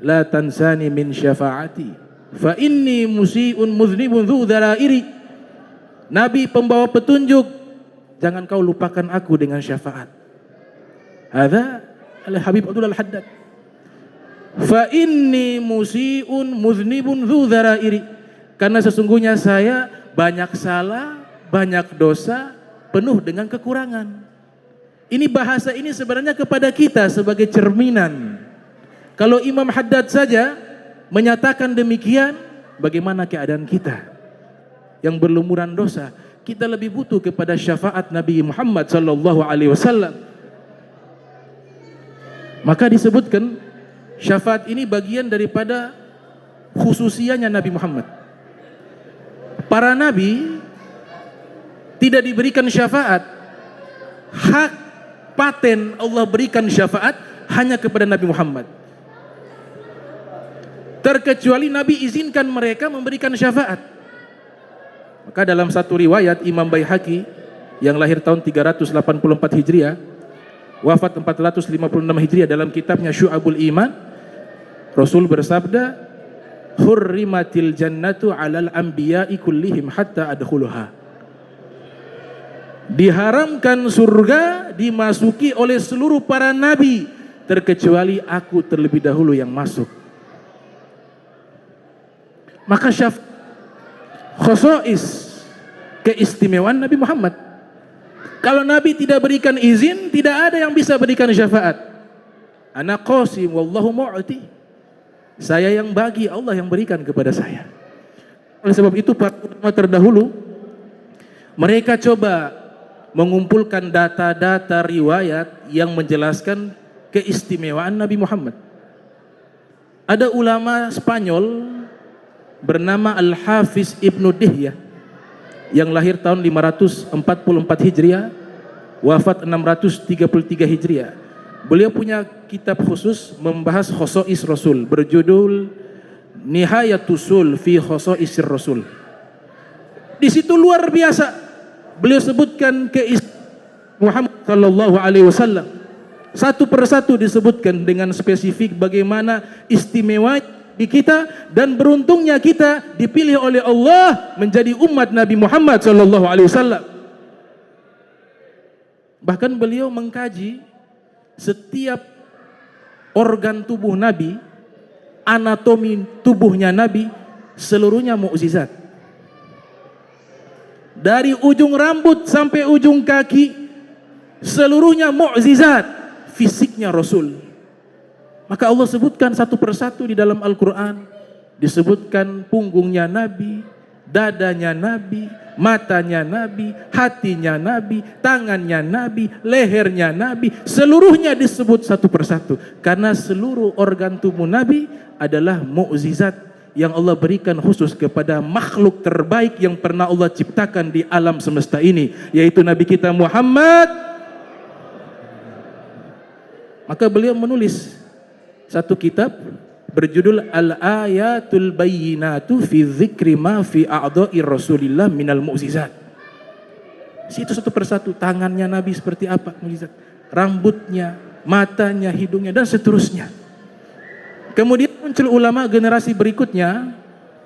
la tansani min syafaati fa inni musii'un mudhnibun dzu dzarairi. Nabi pembawa petunjuk, jangan kau lupakan aku dengan syafaat. Hadza Al-Habib Abdullah Al-Haddad. Fa inni musii'un mudhnibun dzu dzarairi. Karena sesungguhnya saya banyak salah, banyak dosa, penuh dengan kekurangan. Ini bahasa ini sebenarnya kepada kita sebagai cerminan. Kalau Imam Haddad saja menyatakan demikian, bagaimana keadaan kita yang berlumuran dosa? Kita lebih butuh kepada syafaat Nabi Muhammad sallallahu alaihi wasallam. Maka disebutkan syafaat ini bagian daripada khususianya Nabi Muhammad. Para nabi tidak diberikan syafaat. Hak paten Allah berikan syafaat hanya kepada Nabi Muhammad. Terkecuali Nabi izinkan mereka memberikan syafaat. Maka dalam satu riwayat Imam Baihaqi yang lahir tahun 384 Hijriah, wafat 456 Hijriah, dalam kitabnya Syu'abul Iman, Rasul bersabda, hurrimatil jannatu 'alal anbiya'i kullihim hatta adkhuluha. Diharamkan surga dimasuki oleh seluruh para nabi, terkecuali aku terlebih dahulu yang masuk. Maka khosois, keistimewaan Nabi Muhammad. Kalau Nabi tidak berikan izin, tidak ada yang bisa berikan syafaat. Ana qasim wallahu mu'ti. Saya yang bagi, Allah yang berikan kepada saya. Oleh sebab itu para ulama terdahulu mereka coba mengumpulkan data-data riwayat yang menjelaskan keistimewaan Nabi Muhammad. Ada ulama Spanyol bernama Al-Hafiz Ibnu Dihyah yang lahir tahun 544 Hijriah, wafat 633 Hijriah. Beliau punya kitab khusus membahas khosois Rasul berjudul Nihayatul fi Khosoisir Rasul. Di situ luar biasa beliau sebutkan Muhammad sallallahu alaihi wasallam. Satu persatu disebutkan dengan spesifik bagaimana istimewa di kita dan beruntungnya kita dipilih oleh Allah menjadi umat Nabi Muhammad sallallahu alaihi wasallam. Bahkan beliau mengkaji setiap organ tubuh Nabi, anatomi tubuhnya Nabi, seluruhnya mukjizat. Dari ujung rambut sampai ujung kaki, seluruhnya mukjizat. Fisiknya Rasul. Maka Allah sebutkan satu persatu di dalam Al-Quran. Disebutkan punggungnya Nabi, dadanya Nabi, matanya Nabi, hatinya Nabi, tangannya Nabi, lehernya Nabi. Seluruhnya disebut satu persatu. Karena seluruh organ tubuh Nabi adalah mukjizat yang Allah berikan khusus kepada makhluk terbaik yang pernah Allah ciptakan di alam semesta ini, yaitu Nabi kita Muhammad. Maka beliau menulis satu kitab berjudul Al-Ayatul Bayyinatu fi Dzikri ma fi a'dha'i Rasulillah minal mu'jizat. Situ satu persatu, tangannya Nabi seperti apa mukjizat, rambutnya, matanya, hidungnya dan seterusnya. Kemudian muncul ulama generasi berikutnya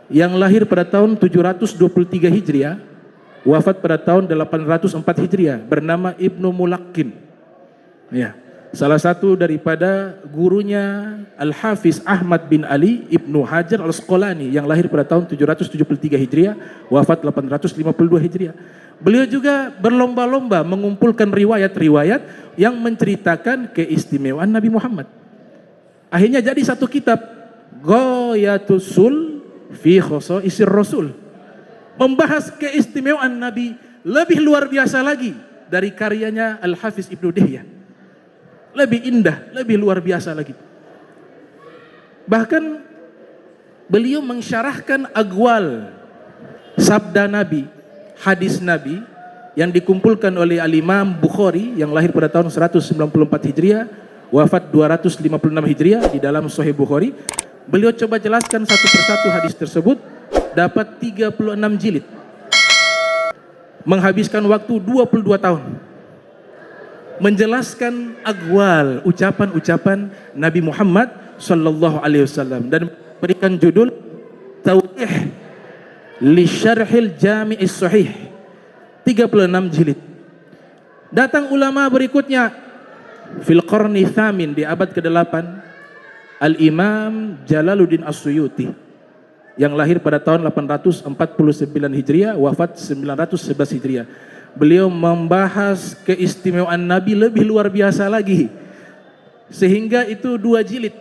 yang lahir pada tahun 723 Hijriah, wafat pada tahun 804 Hijriah, bernama Ibnu Mulaqin. Ya. Salah satu daripada gurunya Al-Hafiz Ahmad bin Ali Ibnu Hajar Al-Asqalani yang lahir pada tahun 773 Hijriah, wafat 852 Hijriah. Beliau juga berlomba-lomba mengumpulkan riwayat-riwayat yang menceritakan keistimewaan Nabi Muhammad. Akhirnya jadi satu kitab, Ghayatus Sul fi Khosa'isir Rasul, membahas keistimewaan Nabi lebih luar biasa lagi dari karyanya Al-Hafiz Ibnu Dihyah. Lebih indah, lebih luar biasa lagi. Bahkan beliau mensyarahkan agwal sabda Nabi, hadis Nabi yang dikumpulkan oleh Al-Imam Bukhari yang lahir pada tahun 194 Hijriah, wafat 256 Hijriah di dalam Sahih Bukhari. Beliau coba jelaskan satu persatu hadis tersebut, dapat 36 jilid. Menghabiskan waktu 22 tahun. Menjelaskan agwal, ucapan-ucapan Nabi Muhammad sallallahu alaihi wasallam dan berikan judul Tawdih li Syarhil Jami'is Sahih, 36 jilid. Datang ulama berikutnya fil qarni tsamin, di abad ke-8, Al-Imam Jalaluddin As-Suyuti yang lahir pada tahun 849 Hijriah, wafat 911 Hijriah. Beliau membahas keistimewaan Nabi lebih luar biasa lagi, sehingga itu 2 jilid,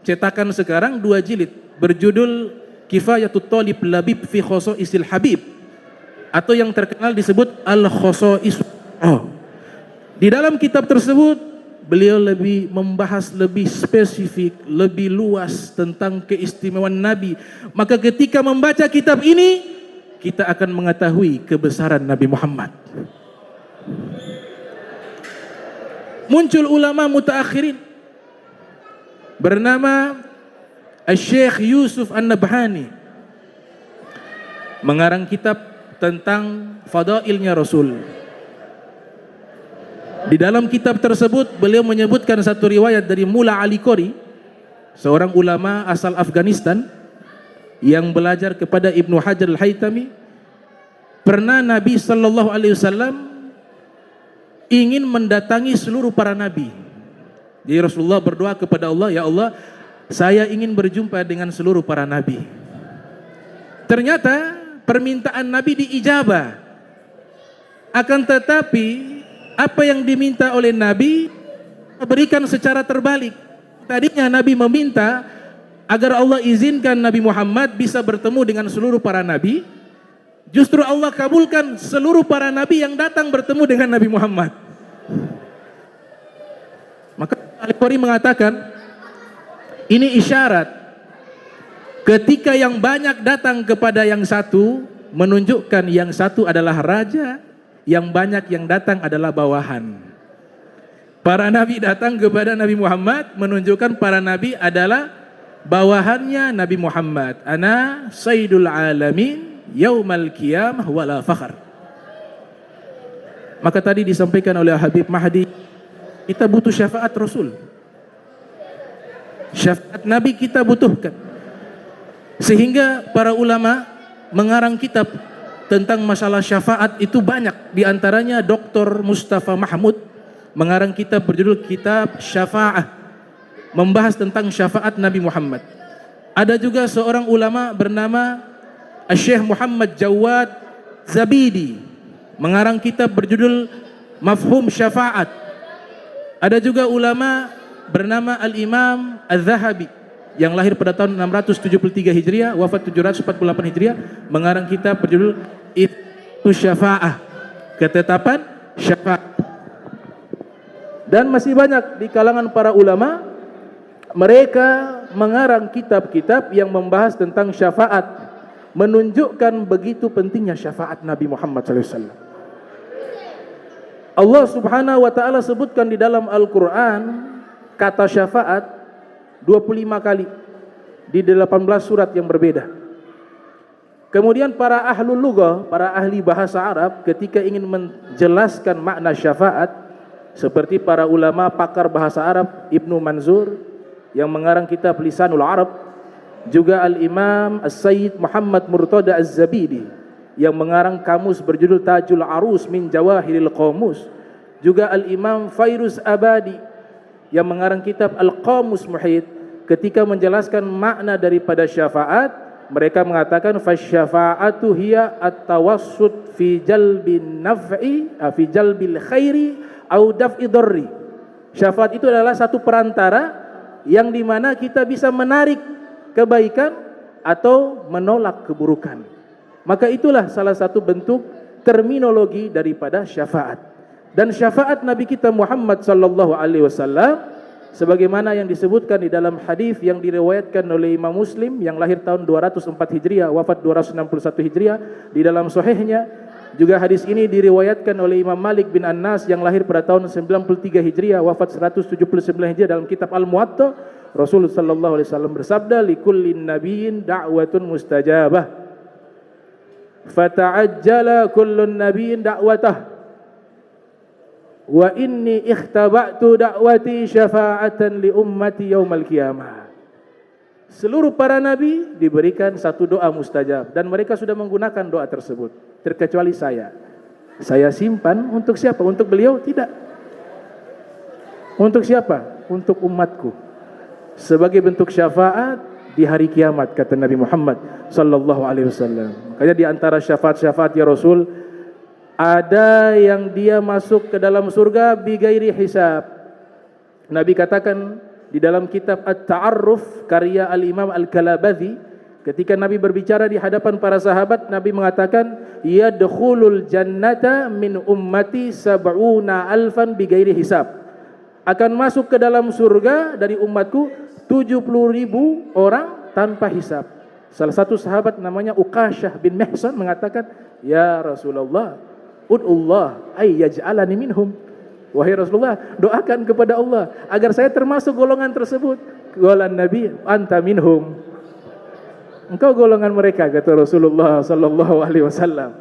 cetakan sekarang 2 jilid, berjudul Kifayatut Thalib Labib fi Khosoisil Habib, atau yang terkenal disebut Al-Khosois. Di dalam kitab tersebut beliau lebih membahas lebih spesifik, lebih luas tentang keistimewaan Nabi. Maka ketika membaca kitab ini, kita akan mengetahui kebesaran Nabi Muhammad. Muncul ulama mutaakhirin bernama Syekh Yusuf An-Nabhani, mengarang kitab tentang fadailnya Rasul. Di dalam kitab tersebut beliau menyebutkan satu riwayat dari Mula Ali Qori, seorang ulama asal Afghanistan yang belajar kepada Ibnu Hajar Al-Haytami. Pernah Nabi sallallahu alaihi wasallam ingin mendatangi seluruh para nabi. Jadi Rasulullah berdoa kepada Allah, ya Allah, saya ingin berjumpa dengan seluruh para nabi. Ternyata permintaan Nabi diijabah. Akan tetapi apa yang diminta oleh Nabi berikan secara terbalik. Tadinya Nabi meminta agar Allah izinkan Nabi Muhammad bisa bertemu dengan seluruh para nabi. Justru Allah kabulkan seluruh para nabi yang datang bertemu dengan Nabi Muhammad. Maka Al-Qari mengatakan, ini isyarat ketika yang banyak datang kepada yang satu, menunjukkan yang satu adalah raja, yang banyak yang datang adalah bawahan. Para nabi datang kepada Nabi Muhammad, menunjukkan para nabi adalah bawahannya Nabi Muhammad. Ana sayyidul alamin yaumal qiyamah wala fakhr. Maka tadi disampaikan oleh Habib Mahdi Kita butuh syafaat Rasul. Syafaat Nabi kita butuhkan. Sehingga para ulama mengarang kitab tentang masalah syafaat itu banyak. Di antaranya Dr. Mustafa Mahmud mengarang kitab berjudul Kitab Syafa'ah, membahas tentang syafaat Nabi Muhammad. Ada juga seorang ulama bernama Syekh Muhammad Jawad Zabidi mengarang kitab berjudul Mafhum Syafa'at. Ada juga ulama bernama Al-Imam Al-Zahabi yang lahir pada tahun 673 Hijriah, wafat 748 Hijriah, mengarang kitab berjudul Itu Syafa'ah, ketetapan syafaat. Dan masih banyak di kalangan para ulama, mereka mengarang kitab-kitab yang membahas tentang syafaat, menunjukkan begitu pentingnya syafaat Nabi Muhammad SAW. Allah Subhanahu wa taala sebutkan di dalam Al-Qur'an kata syafaat 25 kali di 18 surat yang berbeda. Kemudian para ahlul lughah, para ahli bahasa Arab ketika ingin menjelaskan makna syafaat, seperti para ulama pakar bahasa Arab Ibnu Manzur yang mengarang kitab Lisanul Arab, juga Al-Imam As-Sayyid Muhammad Murtada Az-Zabidi yang mengarang kamus berjudul Tajul Arus min Jawahiril Qamus, juga Al-Imam Fairuz Abadi yang mengarang kitab Al-Qamus Muhit, ketika menjelaskan makna daripada syafaat, mereka mengatakan fasyafa'atu hiya at-tawassut fi jalbin naf'i fi jalbil khairi au daf'i dharri. Syafaat itu adalah satu perantara yang dimana kita bisa menarik kebaikan atau menolak keburukan. Maka itulah salah satu bentuk terminologi daripada syafaat. Dan syafaat Nabi kita Muhammad sallallahu alaihi wasallam sebagaimana yang disebutkan di dalam hadis yang diriwayatkan oleh Imam Muslim yang lahir tahun 204 Hijriah, wafat 261 Hijriah, di dalam sahihnya. Juga hadis ini diriwayatkan oleh Imam Malik bin Anas yang lahir pada tahun 93 Hijriah, wafat 179 Hijriah, dalam kitab Al-Muwatta. Rasulullah sallallahu alaihi wasallam bersabda, "Likullin nabiyyin da'watun mustajabah. Fata'ajjala kullun nabiyyin da'watah. Wa inni ikhtaba'tu da'wati syafa'atan li ummati yaumal qiyamah." Seluruh para nabi diberikan satu doa mustajab dan mereka sudah menggunakan doa tersebut, terkecuali saya. Saya simpan untuk siapa? Untuk beliau? Tidak. Untuk siapa? Untuk umatku. Sebagai bentuk syafaat di hari kiamat, kata Nabi Muhammad sallallahu alaihi wasallam. Makanya di antara syafaat-syafaat ya Rasul, ada yang dia masuk ke dalam surga bighairi hisab. Nabi katakan di dalam kitab At-Ta'arruf karya Al-Imam Al-Kalabadhi, ketika Nabi berbicara di hadapan para sahabat, Nabi mengatakan, "Yadkhulul jannata min ummati sab'una alfan bighairi hisab." Akan masuk ke dalam surga dari umatku 70.000 orang tanpa hisab. Salah satu sahabat namanya Uqashah bin Mihsan mengatakan, "Ya Rasulullah, ud'ullah ay yaj'alani minhum." Wahai Rasulullah, doakan kepada Allah agar saya termasuk golongan tersebut. Qala Nabi, "Anta minhum." Engkau golongan mereka, kata Rasulullah sallallahu alaihi wasallam.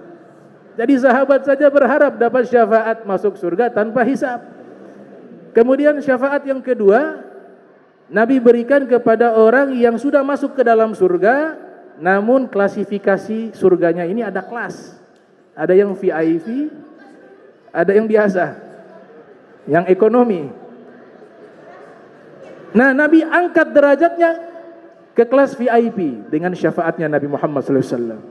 Jadi sahabat saja berharap dapat syafaat masuk surga tanpa hisab. Kemudian syafaat yang kedua, Nabi berikan kepada orang yang sudah masuk ke dalam surga, namun klasifikasi surganya ini ada kelas. Ada yang VIP, ada yang biasa, yang ekonomi. Nah, Nabi angkat derajatnya ke kelas VIP dengan syafaatnya Nabi Muhammad SAW.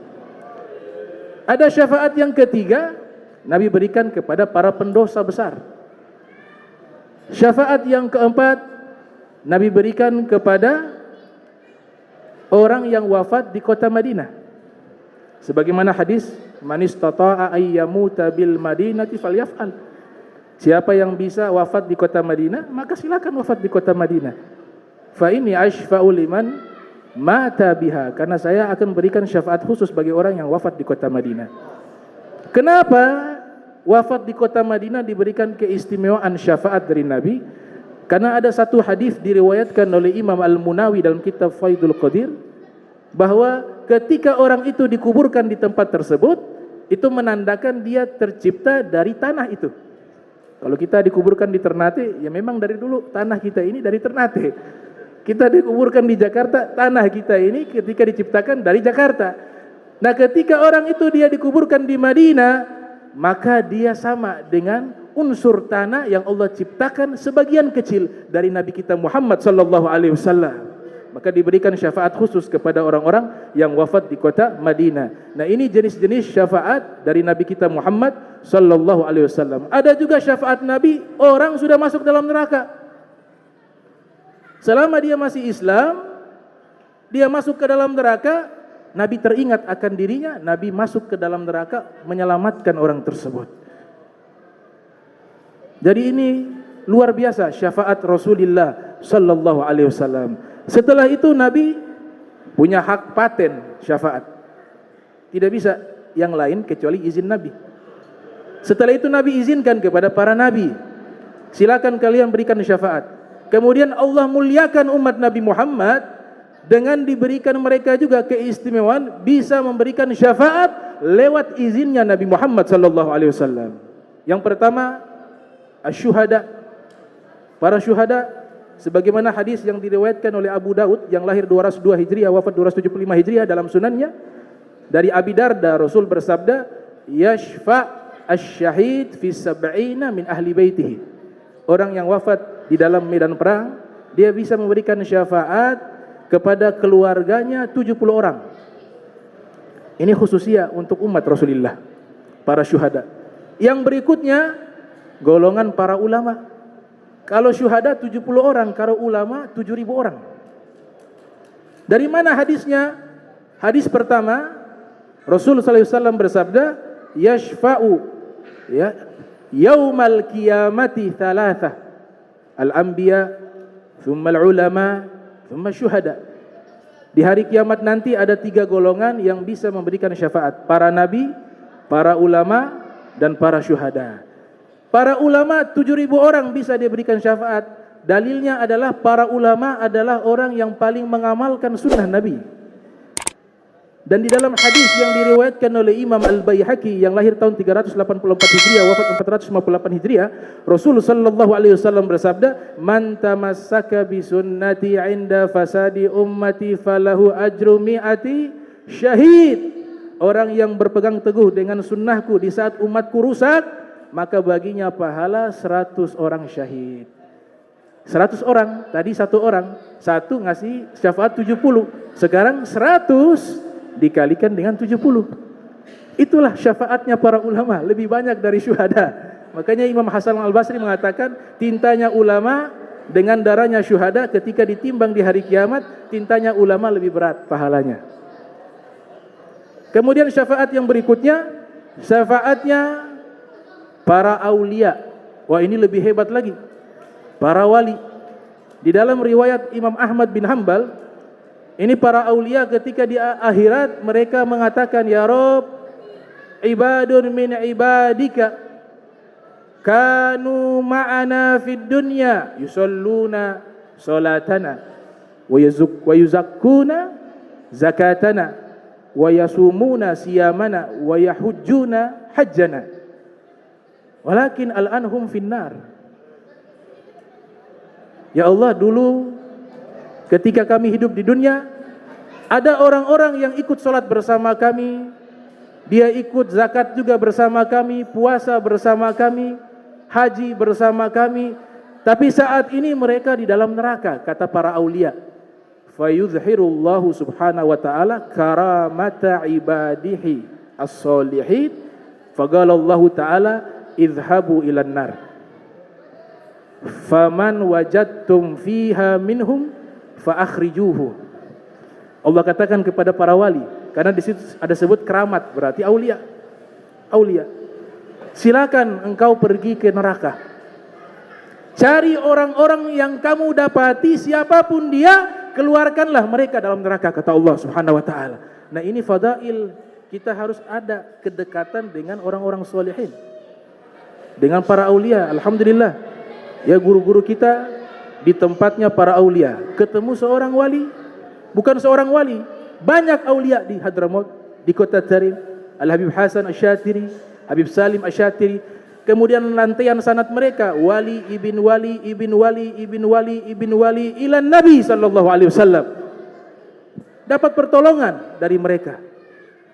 Ada syafaat yang ketiga, Nabi berikan kepada para pendosa besar. Syafaat yang keempat, Nabi berikan kepada orang yang wafat di kota Madinah. Sebagaimana hadis, "Man istata'a ay yamuta bil madinati falyaf'al." Siapa yang bisa wafat di kota Madinah, maka silakan wafat di kota Madinah. Fa inni ashfa'u liman mata biha, karena saya akan berikan syafaat khusus bagi orang yang wafat di kota Madinah. Kenapa wafat di kota Madinah diberikan keistimewaan syafaat dari Nabi? Karena ada satu hadis diriwayatkan oleh Imam Al-Munawi dalam kitab Faidul Qadir, bahwa ketika orang itu dikuburkan di tempat tersebut, itu menandakan dia tercipta dari tanah itu. Kalau kita dikuburkan di Ternate, ya memang dari dulu tanah kita ini dari Ternate. Kita dikuburkan di Jakarta, tanah kita ini ketika diciptakan dari Jakarta. Nah, ketika orang itu dia dikuburkan di Madinah, maka dia sama dengan unsur tanah yang Allah ciptakan sebagian kecil dari Nabi kita Muhammad sallallahu alaihi wasallam. Maka diberikan syafaat khusus kepada orang-orang yang wafat di kota Madinah. Nah, ini jenis-jenis syafaat dari Nabi kita Muhammad sallallahu alaihi wasallam. Ada juga syafaat Nabi orang sudah masuk dalam neraka. Selama dia masih Islam, dia masuk ke dalam neraka, Nabi teringat akan dirinya, Nabi masuk ke dalam neraka menyelamatkan orang tersebut. Jadi ini luar biasa syafaat Rasulullah sallallahu alaihi wasallam. Setelah itu Nabi punya hak paten syafaat. Tidak bisa yang lain kecuali izin Nabi. Setelah itu Nabi izinkan kepada para nabi, silakan kalian berikan syafaat. Kemudian Allah muliakan umat Nabi Muhammad dengan diberikan mereka juga keistimewaan bisa memberikan syafaat lewat izinnya Nabi Muhammad sallallahu alaihi wasallam. Yang pertama, asy-syuhada. Para syuhada sebagaimana hadis yang diriwayatkan oleh Abu Daud yang lahir 202 Hijriah wafat 275 Hijriah dalam sunannya dari Abi Darda, Rasul bersabda, yashfa' asy-syahid fi sab'ina min ahli baitihi. Orang yang wafat di dalam medan perang, dia bisa memberikan syafaat kepada keluarganya 70 orang. Ini khususia untuk umat Rasulullah, para syuhada. Yang berikutnya golongan para ulama. Kalau syuhada 70 orang, kalau ulama 7.000 orang. Dari mana hadisnya? Hadis pertama, Rasul sallallahu alaihi wasallam bersabda, yashfa'u ya yaumal qiyamati thalatha, al-anbiya, thumma al-ulama, thumma syuhada. Di hari kiamat nanti ada 3 golongan yang bisa memberikan syafaat, para nabi, para ulama, dan para syuhada. Para ulama 7.000 orang bisa diberikan syafaat. Dalilnya adalah para ulama adalah orang yang paling mengamalkan sunnah Nabi. Dan di dalam hadis yang diriwayatkan oleh Imam Al-Baihaqi yang lahir tahun 384 Hijriah wafat 458 Hijriah, Rasul sallallahu alaihi wasallam bersabda, "Man tamassaka bi sunnati 'inda fasadi ummati falahu ajru mi'ati syahid." Orang yang berpegang teguh dengan sunnahku di saat umatku rusak, maka baginya pahala 100 orang syahid. 100 orang, tadi 1 orang, 1 ngasih syafaat 70. Sekarang 100 dikalikan dengan 70. Itulah syafaatnya para ulama, lebih banyak dari syuhada. Makanya Imam Hasan Al-Basri mengatakan, tintanya ulama dengan darahnya syuhada ketika ditimbang di hari kiamat, tintanya ulama lebih berat pahalanya. Kemudian syafaat yang berikutnya, syafaatnya para aulia. Wah, ini lebih hebat lagi. Para wali. Di dalam riwayat Imam Ahmad bin Hanbal, ini para aulia ketika di akhirat mereka mengatakan, ya Rabb, ibadun min ibadika kanu ma'ana fid dunya yusalluna salatana wa yuzakkuna zakatana wa yasumuna siyamana wa yahujjuna hajjana walakin al-anhum finnar. Ya Allah, dulu ketika kami hidup di dunia ada orang-orang yang ikut sholat bersama kami, dia ikut zakat juga bersama kami, puasa bersama kami, haji bersama kami, tapi saat ini mereka di dalam neraka, kata para aulia. Fayuzhirullahu subhanahu wa ta'ala karamata ibadihi as-solihin faqalallahu ta'ala idhabu ilan nar faman wajadtum fiha minhum fa akhrijuhu. Allah katakan kepada para wali, karena di situ ada sebut keramat, berarti aulia. Aulia. Silakan engkau pergi ke neraka. Cari orang-orang yang kamu dapati siapapun dia, keluarkanlah mereka dalam neraka, kata Allah Subhanahu wa taala. Nah, ini fadail, kita harus ada kedekatan dengan orang-orang solehin, dengan para aulia. Alhamdulillah. Ya, guru-guru kita di tempatnya para aulia, ketemu seorang wali, bukan seorang wali, banyak aulia di Hadramaut, di kota Tarim, Al-Habib Hasan Asy-Syatiri, Habib Salim Asy-Syatiri. Kemudian lantaian sanad mereka wali ibn wali ibn wali ibn wali ibn wali ila Nabi sallallahu alaihi wasallam. Dapat pertolongan dari mereka.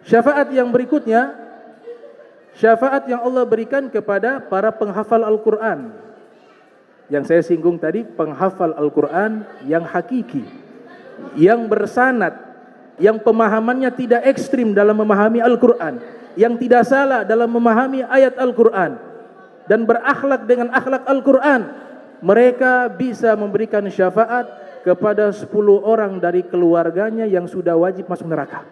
Syafaat yang berikutnya, syafaat yang Allah berikan kepada para penghafal Al-Quran. Yang saya singgung tadi, penghafal Al-Quran yang hakiki, yang bersanad, yang pemahamannya tidak ekstrim dalam memahami Al-Quran, yang tidak salah dalam memahami ayat Al-Quran, dan berakhlak dengan akhlak Al-Quran. Mereka bisa memberikan syafaat kepada 10 orang dari keluarganya yang sudah wajib masuk neraka.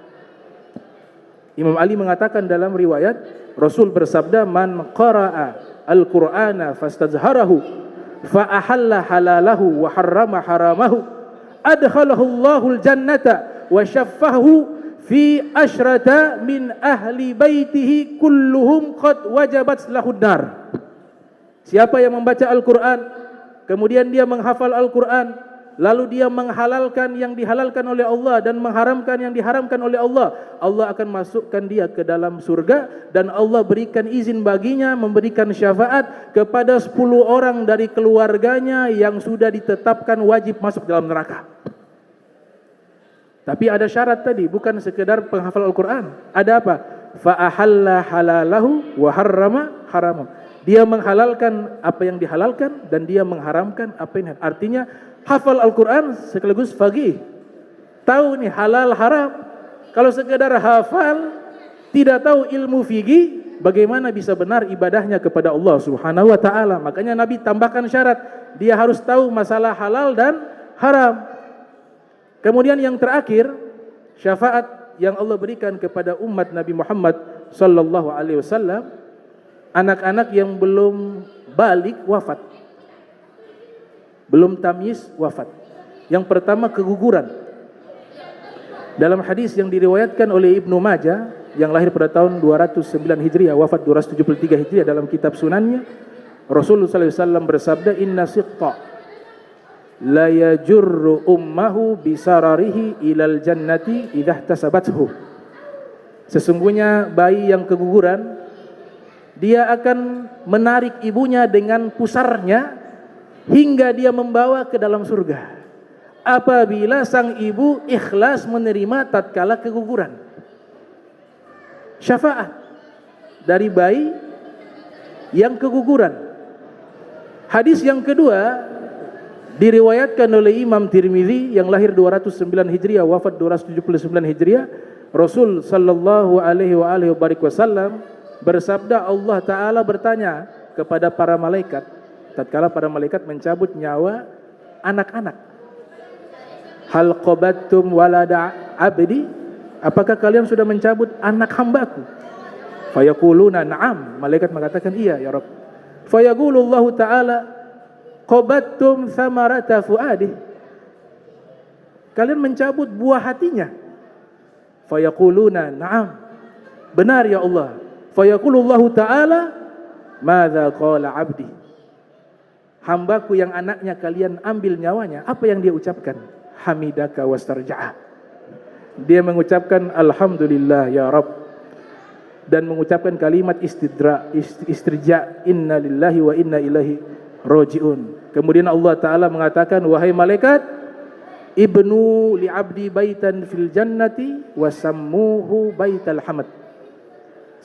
Imam Ali mengatakan dalam riwayat, Rasul bersabda, man qara'a al-Qur'ana fastazharahu fa ahalla halalahu wa harrama haramahu adkhalahu Allahul jannata wa syaffahu fi asyrata min ahli baitihi kulluhum qad wajabat lahud nar. Siapa yang membaca Al-Quran, kemudian dia menghafal Al-Quran, lalu dia menghalalkan yang dihalalkan oleh Allah dan mengharamkan yang diharamkan oleh Allah, Allah akan masukkan dia ke dalam surga, dan Allah berikan izin baginya memberikan syafaat kepada 10 orang dari keluarganya yang sudah ditetapkan wajib masuk dalam neraka. Tapi ada syarat tadi, bukan sekedar penghafal Al-Quran. Ada apa? Fa ahalla halalahu wa harrama haramahu. Dia menghalalkan apa yang dihalalkan dan dia mengharamkan apa yang artinya hafal Al-Quran sekaligus faqih. Tahu nih halal haram. Kalau sekedar hafal tidak tahu ilmu fikih, bagaimana bisa benar ibadahnya kepada Allah Subhanahu wa taala? Makanya Nabi tambahkan syarat, dia harus tahu masalah halal dan haram. Kemudian yang terakhir, syafaat yang Allah berikan kepada umat Nabi Muhammad sallallahu alaihi wasallam, anak-anak yang belum balik wafat, belum tamyiz wafat. Yang pertama keguguran. Dalam hadis yang diriwayatkan oleh Ibnu Majah yang lahir pada tahun 209 Hijriah, wafat 273 Hijriah dalam kitab sunannya, Rasulullah SAW bersabda, inna siqqa la yajurru ummahu bisararihi ilal jannati idhah tasabathu. Sesungguhnya bayi yang keguguran, dia akan menarik ibunya dengan pusarnya hingga dia membawa ke dalam surga, apabila sang ibu ikhlas menerima tatkala keguguran. Syafaat dari bayi yang keguguran. Hadis yang kedua diriwayatkan oleh Imam Tirmizi yang lahir 209 Hijriah, wafat 279 Hijriah. Rasul sallallahu alaihi wasallam bersabda, Allah Ta'ala bertanya kepada para malaikat tatkala para malaikat mencabut nyawa anak-anak, hal qabattum walada abdi, apakah kalian sudah mencabut anak hambaku? Fayaquluna na'am, malaikat mengatakan iya ya Rabb. Fayaqulullahu ta'ala qabattum thamarata fuadih, kalian mencabut buah hatinya? Fayaquluna na'am, benar ya Allah. Fayaqulullahu ta'ala madza qala abdi, hambaku yang anaknya kalian ambil nyawanya, apa yang dia ucapkan? Hamidaka wastarja'a, dia mengucapkan alhamdulillah ya Rabb, dan mengucapkan kalimat istirja, inna lillahi wa inna ilaihi raji'un. Kemudian Allah Ta'ala mengatakan, wahai malaikat, ibnu li abdi baitan fil jannati wasammuhu baital hamd,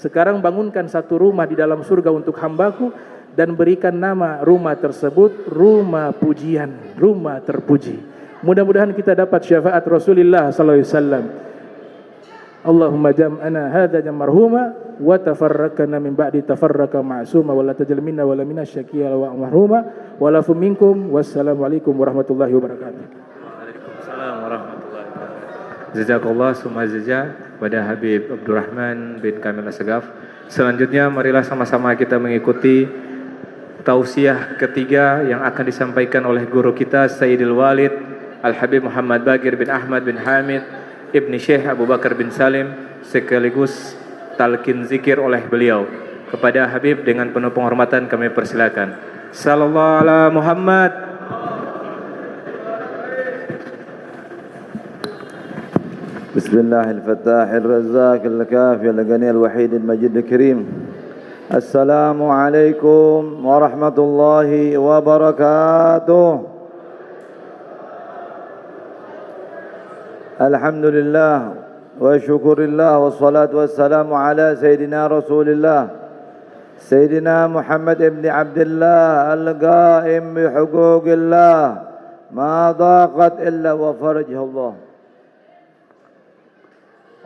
sekarang bangunkan satu rumah di dalam surga untuk hambaku, dan berikan nama rumah tersebut rumah pujian, rumah terpuji. Mudah-mudahan kita dapat syafaat Rasulullah sallallahu alaihi wasallam. Allahumma jam'ana hadza marhuma wa tafarraqna min ba'di tafarraqa ma'suma wa la tajal minna wa la minna syaqiya wa mahruma wa la minkum. Wassalamu alaikum warahmatullahi wabarakatuh. Waalaikumsalam warahmatullahi wabarakatuh. Jazakallah summa jazaa kepada Habib Abdurrahman bin Kamil Assegaf. Selanjutnya marilah sama-sama kita mengikuti tausiah ketiga yang akan disampaikan oleh guru kita Sayyidil Walid Al-Habib Muhammad Bagir bin Ahmad bin Hamid Ibni Syekh Abu Bakar bin Salim, sekaligus talqin zikir oleh beliau. Kepada Habib dengan penuh penghormatan kami persilakan. Sallallahu ala Muhammad. بسم الله الفتاح الرزاق الكافي الغني الوحيد المجيد الكريم Assalamualaikum warahmatullahi wabarakatuh. Alhamdulillah wa syukurillah wassalatu wassalamu ala Sayyidina Rasulillah Sayyidina Muhammad ibn Abdullah al-Qaim bihuquqillah ma daqat illa wa farajha Allah.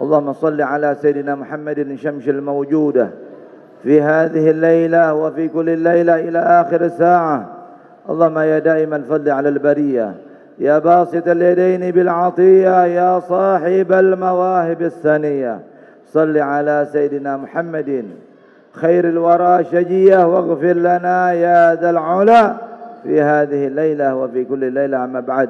Allahumma salli ala Sayyidina Muhammadin syamsil mawjudah في هذه الليلة وفي كل الليلة إلى آخر الساعة. اللهم يا دائم الفضل على البرية يا باسط اليدين بالعطية يا صاحب المواهب السنية صل على سيدنا محمد خير الورى شجية واغفر لنا يا ذا العلا في هذه الليلة وفي كل ليلة. أما بعد،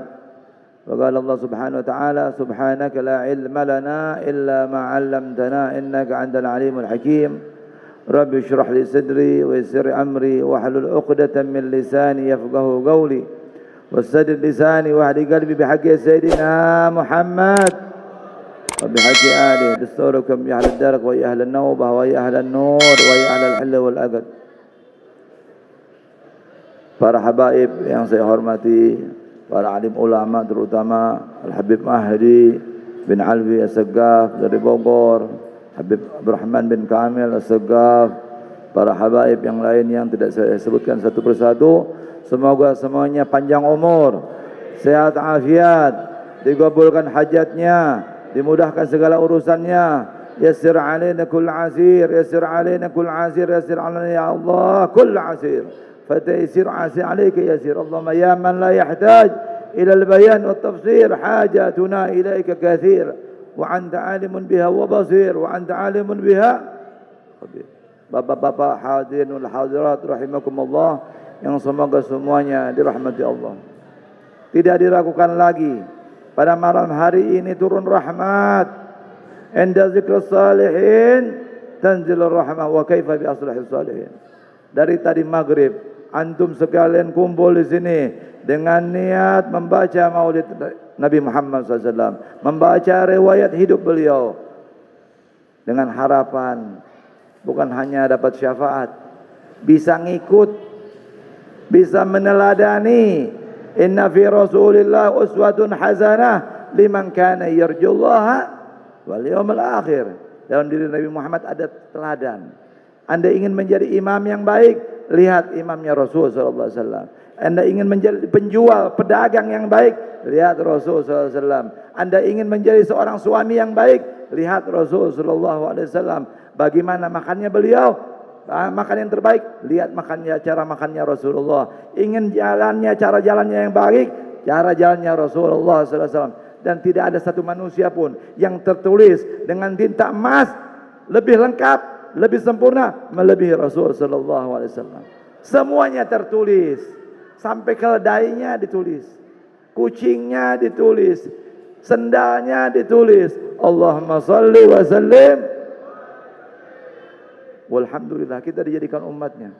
وقال الله سبحانه وتعالى سبحانك لا علم لنا إلا ما علمتنا إنك أنت العليم الحكيم. رب اشرح لي صدري ويسر أمري واحلل عقدة من لساني يفقهوا قولي وسدد لساني واهد قلبي بحق سيدنا محمد وبحق آله. دستوركم يا أهل الدرق ويا أهل النوبة ويا أهل النور ويا أهل الحل والأقد. Para habaib yang saya hormati, para alim ulama terutama Al-Habib Mahdi bin Alwi As-Saggaf dari Bogor, Habib Abdurrahman bin Kamil As-Saggaf, para habaib yang lain yang tidak saya sebutkan satu persatu. Semoga semuanya panjang umur, sehat afiat, dikabulkan hajatnya, dimudahkan segala urusannya. Yassir alaina kull asir, yassir alaina kull asir, yassir alaina ya Allah kull asir. Fataysir asir alayka yassir. Allahumma ya man la yahtaj ila al-bayan wa tafsir hajatuna ilaika kathir. وأنت عالم بها وبصير وأنت عالم بها خبير. Bapak-bapak hadirin wal hadirat rahimakumullah yang semoga semuanya dirahmati Allah. Tidak diragukan lagi pada malam hari ini turun rahmat. Inda zikrus salihin tanzilur rahmah wa kaifa bi aslahis salihin. Dari tadi maghrib antum sekalian kumpul di sini dengan niat membaca maulid Nabi Muhammad SAW, membaca riwayat hidup beliau dengan harapan bukan hanya dapat syafaat, bisa ngikut, bisa meneladani. Inna fi Rasulillah uswatun hasanah liman kana yarjullaha wal yawmal akhir. Dalam diri Nabi Muhammad ada teladan. Anda ingin menjadi imam yang baik, lihat imamnya Rasul sallallahu alaihi wasallam. Anda ingin menjadi penjual, pedagang yang baik, lihat Rasul sallallahu alaihi wasallam. Anda ingin menjadi seorang suami yang baik, lihat Rasul sallallahu alaihi wasallam. Bagaimana makannya beliau? Makan yang terbaik, lihat makannya, cara makannya Rasulullah. Ingin jalannya, cara jalannya yang baik, cara jalannya Rasulullah sallallahu alaihi wasallam. Dan tidak ada satu manusia pun yang tertulis dengan tinta emas lebih lengkap, lebih sempurna melebihi Rasul sallallahu alaihi wasallam. Semuanya tertulis, sampai keledainya ditulis, kucingnya ditulis, sendalnya ditulis. Allahumma salli wa sallim. Walhamdulillah kita dijadikan umatnya.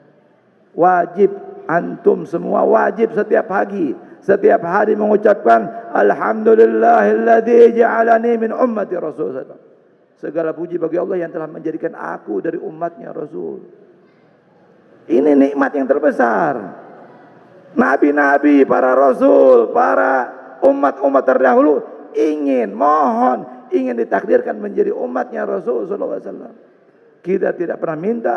Wajib antum semua wajib setiap pagi, setiap hari mengucapkan alhamdulillahilladzi ja'alani min ummati Rasul. Segala puji bagi Allah yang telah menjadikan aku dari umatnya Rasul. Ini nikmat yang terbesar. Nabi-nabi, para rasul, para umat-umat terdahulu ingin, mohon, ingin ditakdirkan menjadi umatnya Rasul sallallahu alaihi wasallam. Kita tidak pernah minta,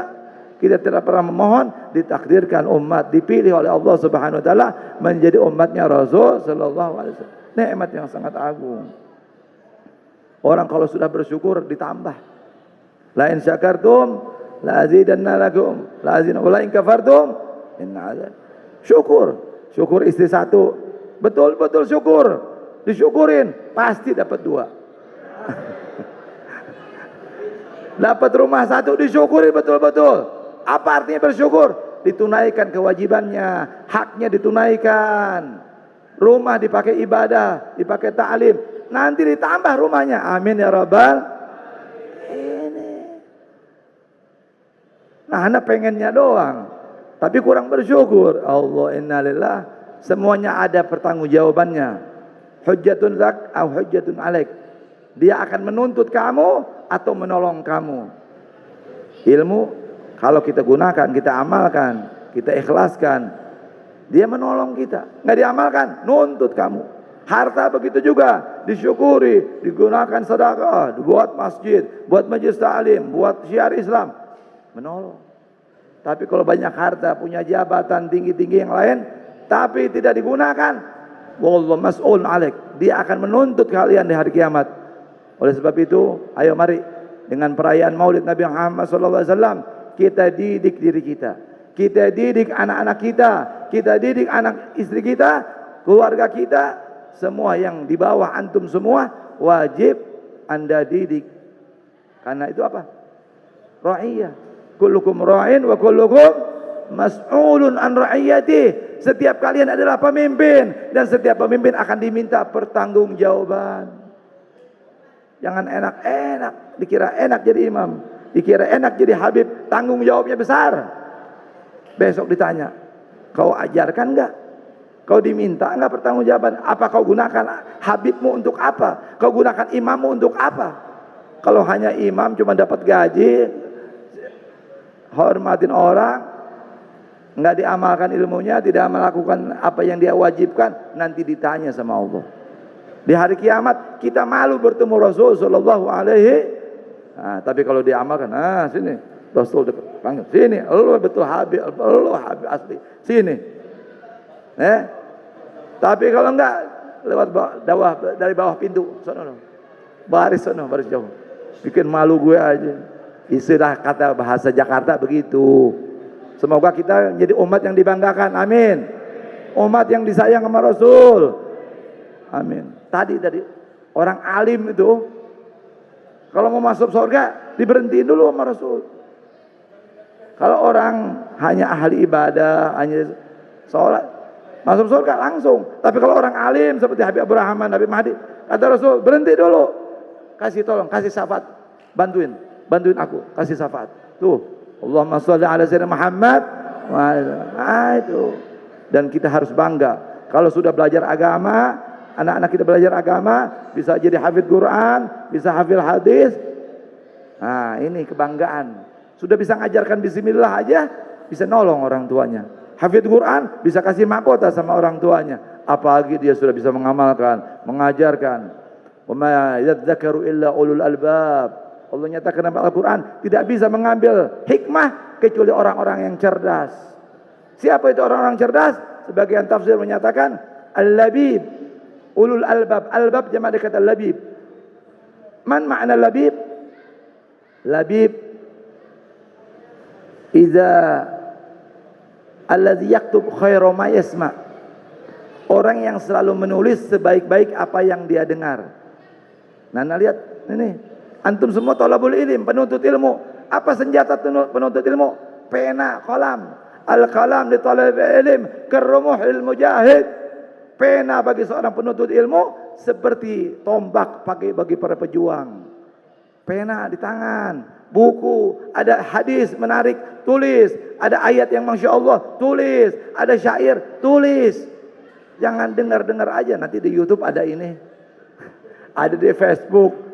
kita tidak pernah memohon, ditakdirkan umat dipilih oleh Allah Subhanahu wa taala menjadi umatnya Rasul sallallahu alaihi wasallam. Nikmat yang sangat agung. Orang kalau sudah bersyukur ditambah. La in syakartum la azidanna lakum, la azina wa la in kafartum inna azab. Syukur istri satu, betul-betul syukur, disyukurin pasti dapat dua. Dapat rumah satu disyukuri betul-betul. Apa artinya bersyukur? Ditunaikan kewajibannya, haknya ditunaikan. Rumah dipakai ibadah, dipakai ta'lim, nanti ditambah rumahnya. Amin ya rabbal. Ini. Nah, anak pengennya doang, tapi kurang bersyukur. Allah innalillah, semuanya ada pertanggungjawabannya. Hujjatun lak au hujjatun alaik. Dia akan menuntut kamu atau menolong kamu. Ilmu Kalau kita gunakan, kita amalkan, kita ikhlaskan, dia menolong kita. Nggak diamalkan, nuntut kamu. Harta begitu juga, disyukuri, digunakan sedekah, buat masjid, buat majelis ta'lim, buat syiar Islam, menolong. Tapi kalau banyak harta, punya jabatan tinggi-tinggi yang lain, tapi tidak digunakan, wallahu mas'ul alaik, dia akan menuntut kalian di hari kiamat. Oleh sebab itu, ayo mari dengan perayaan Maulid Nabi Muhammad SAW, kita didik diri kita, kita didik anak-anak kita didik anak istri kita, keluarga kita, semua yang di bawah antum semua wajib Anda didik. Karena itu apa? Ra'iyah. Kullukum ra'in wa kullukum mas'ulun an ra'iyati. Setiap kalian adalah pemimpin dan setiap pemimpin akan diminta pertanggungjawaban. Jangan enak-enak, dikira enak jadi imam, dikira enak jadi habib, tanggung jawabnya besar. Besok ditanya, kau ajarkan enggak? Kau diminta enggak pertanggungjawaban? Apa kau gunakan habibmu untuk apa? Kau gunakan imammu untuk apa? Kalau hanya imam cuma dapat gaji, hormatin orang, enggak diamalkan ilmunya, tidak melakukan apa yang dia wajibkan, nanti ditanya sama Allah. Di hari kiamat kita malu bertemu Rasul sallallahu alaihi. Tapi kalau diamalkan, sini Rasul dekat, panggil sini, lu betul habib, lu habib asli, sini. Tapi kalau enggak lewat dari bawah pintu, sono, baris jauh, bikin malu gue aja. Istilah kata bahasa Jakarta begitu. Semoga kita menjadi umat yang dibanggakan, amin. Umat yang disayang sama Rasul, amin. Tadi orang alim itu, kalau mau masuk surga diberhentiin dulu sama Rasul. Kalau orang hanya ahli ibadah, hanya sholat, masuk surga langsung. Tapi kalau orang alim seperti Habib Abdurrahman, Habib Mahdi, kata Rasul, berhenti dulu, kasih tolong, kasih syafaat, bantuin aku, kasih syafaat. Tuh, Allahumma sholli ala sayyidina Muhammad. Itu. Dan kita harus bangga kalau sudah belajar agama. Anak-anak kita belajar agama, bisa jadi hafidz Quran, bisa hafil hadis. Ini kebanggaan. Sudah bisa ngajarkan bismillah aja, bisa nolong orang tuanya. Hafidz Quran, bisa kasih mahkota sama orang tuanya. Apalagi dia sudah bisa mengamalkan, mengajarkan. Wa ma yadzakaru illa ulul albab. Allah nyatakan dalam Al-Quran, tidak bisa mengambil hikmah kecuali orang-orang yang cerdas. Siapa itu orang-orang cerdas? Sebagian tafsir menyatakan al-labib. Ulul albab, albab jamak dari kata labib. Man makna labib? Labib idza alladzi yaktub khairu ma yasma. Orang yang selalu menulis sebaik-baik apa yang dia dengar. Nah, lihat ini. Antum semua thalabul ilm, penuntut ilmu. Apa senjata penuntut ilmu? Pena, qalam. Al-qalam li thalabil ilm karumuhil mujahid. Pena bagi seorang penuntut ilmu seperti tombak bagi para pejuang. Pena di tangan, buku, ada hadis menarik, tulis. Ada ayat yang Masya Allah, tulis. Ada syair, tulis. Jangan dengar-dengar aja, nanti di YouTube ada ini. Ada di Facebook.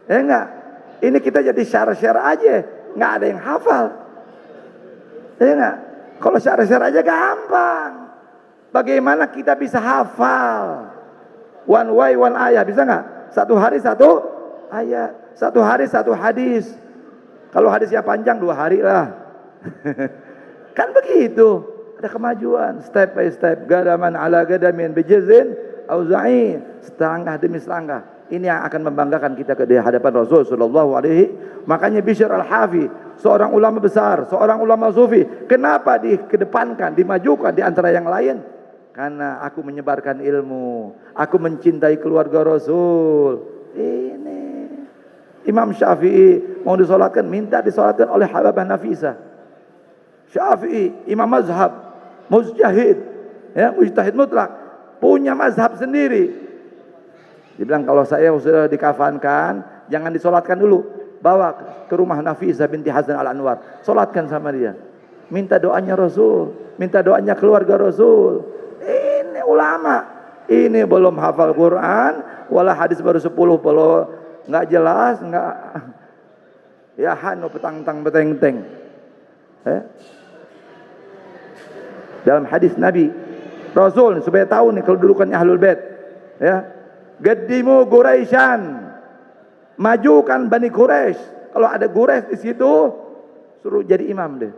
Enggak, ini kita jadi share-share aja, enggak ada yang hafal. Enggak, kalau share-share aja gampang. Bagaimana kita bisa hafal? One way, one ayat, bisa nggak? Satu hari satu ayat, satu hari satu hadis. Kalau hadisnya panjang 2 hari lah. Kan begitu. Ada kemajuan, step by step. Gadaman ala gadamin bijizin auza'i, setangkah demi setangkah. Ini yang akan membanggakan kita di hadapan Rasul sallallahu alaihi. Makanya Bishr al-Hafi, seorang ulama besar, seorang ulama sufi, kenapa dikedepankan, dimajukan di antara yang lain? Karena aku menyebarkan ilmu, aku mencintai keluarga Rasul. Ini Imam Syafi'i mau disolatkan, minta disolatkan oleh Habibah Nafisah. Syafi'i, imam mazhab, mujtahid, ya, mujtahid mutlak, punya mazhab sendiri. Dia bilang, kalau saya sudah dikafankan, jangan disolatkan dulu, bawa ke rumah Nafisah binti Hasan al-Anwar, solatkan sama dia, minta doanya Rasul, minta doanya keluarga Rasul. Ini ulama, ini belum hafal Quran, wala hadis baru 10, belum nggak jelas, nggak ya hanu petang-tang beteng-teng. Dalam hadis Nabi Rasul supaya tahu nih kedudukannya Ahlul Bait, ya. Gedimu Quraisyan, majukan Bani Quraisy. Kalau ada Quraisy di situ, suruh jadi imam deh.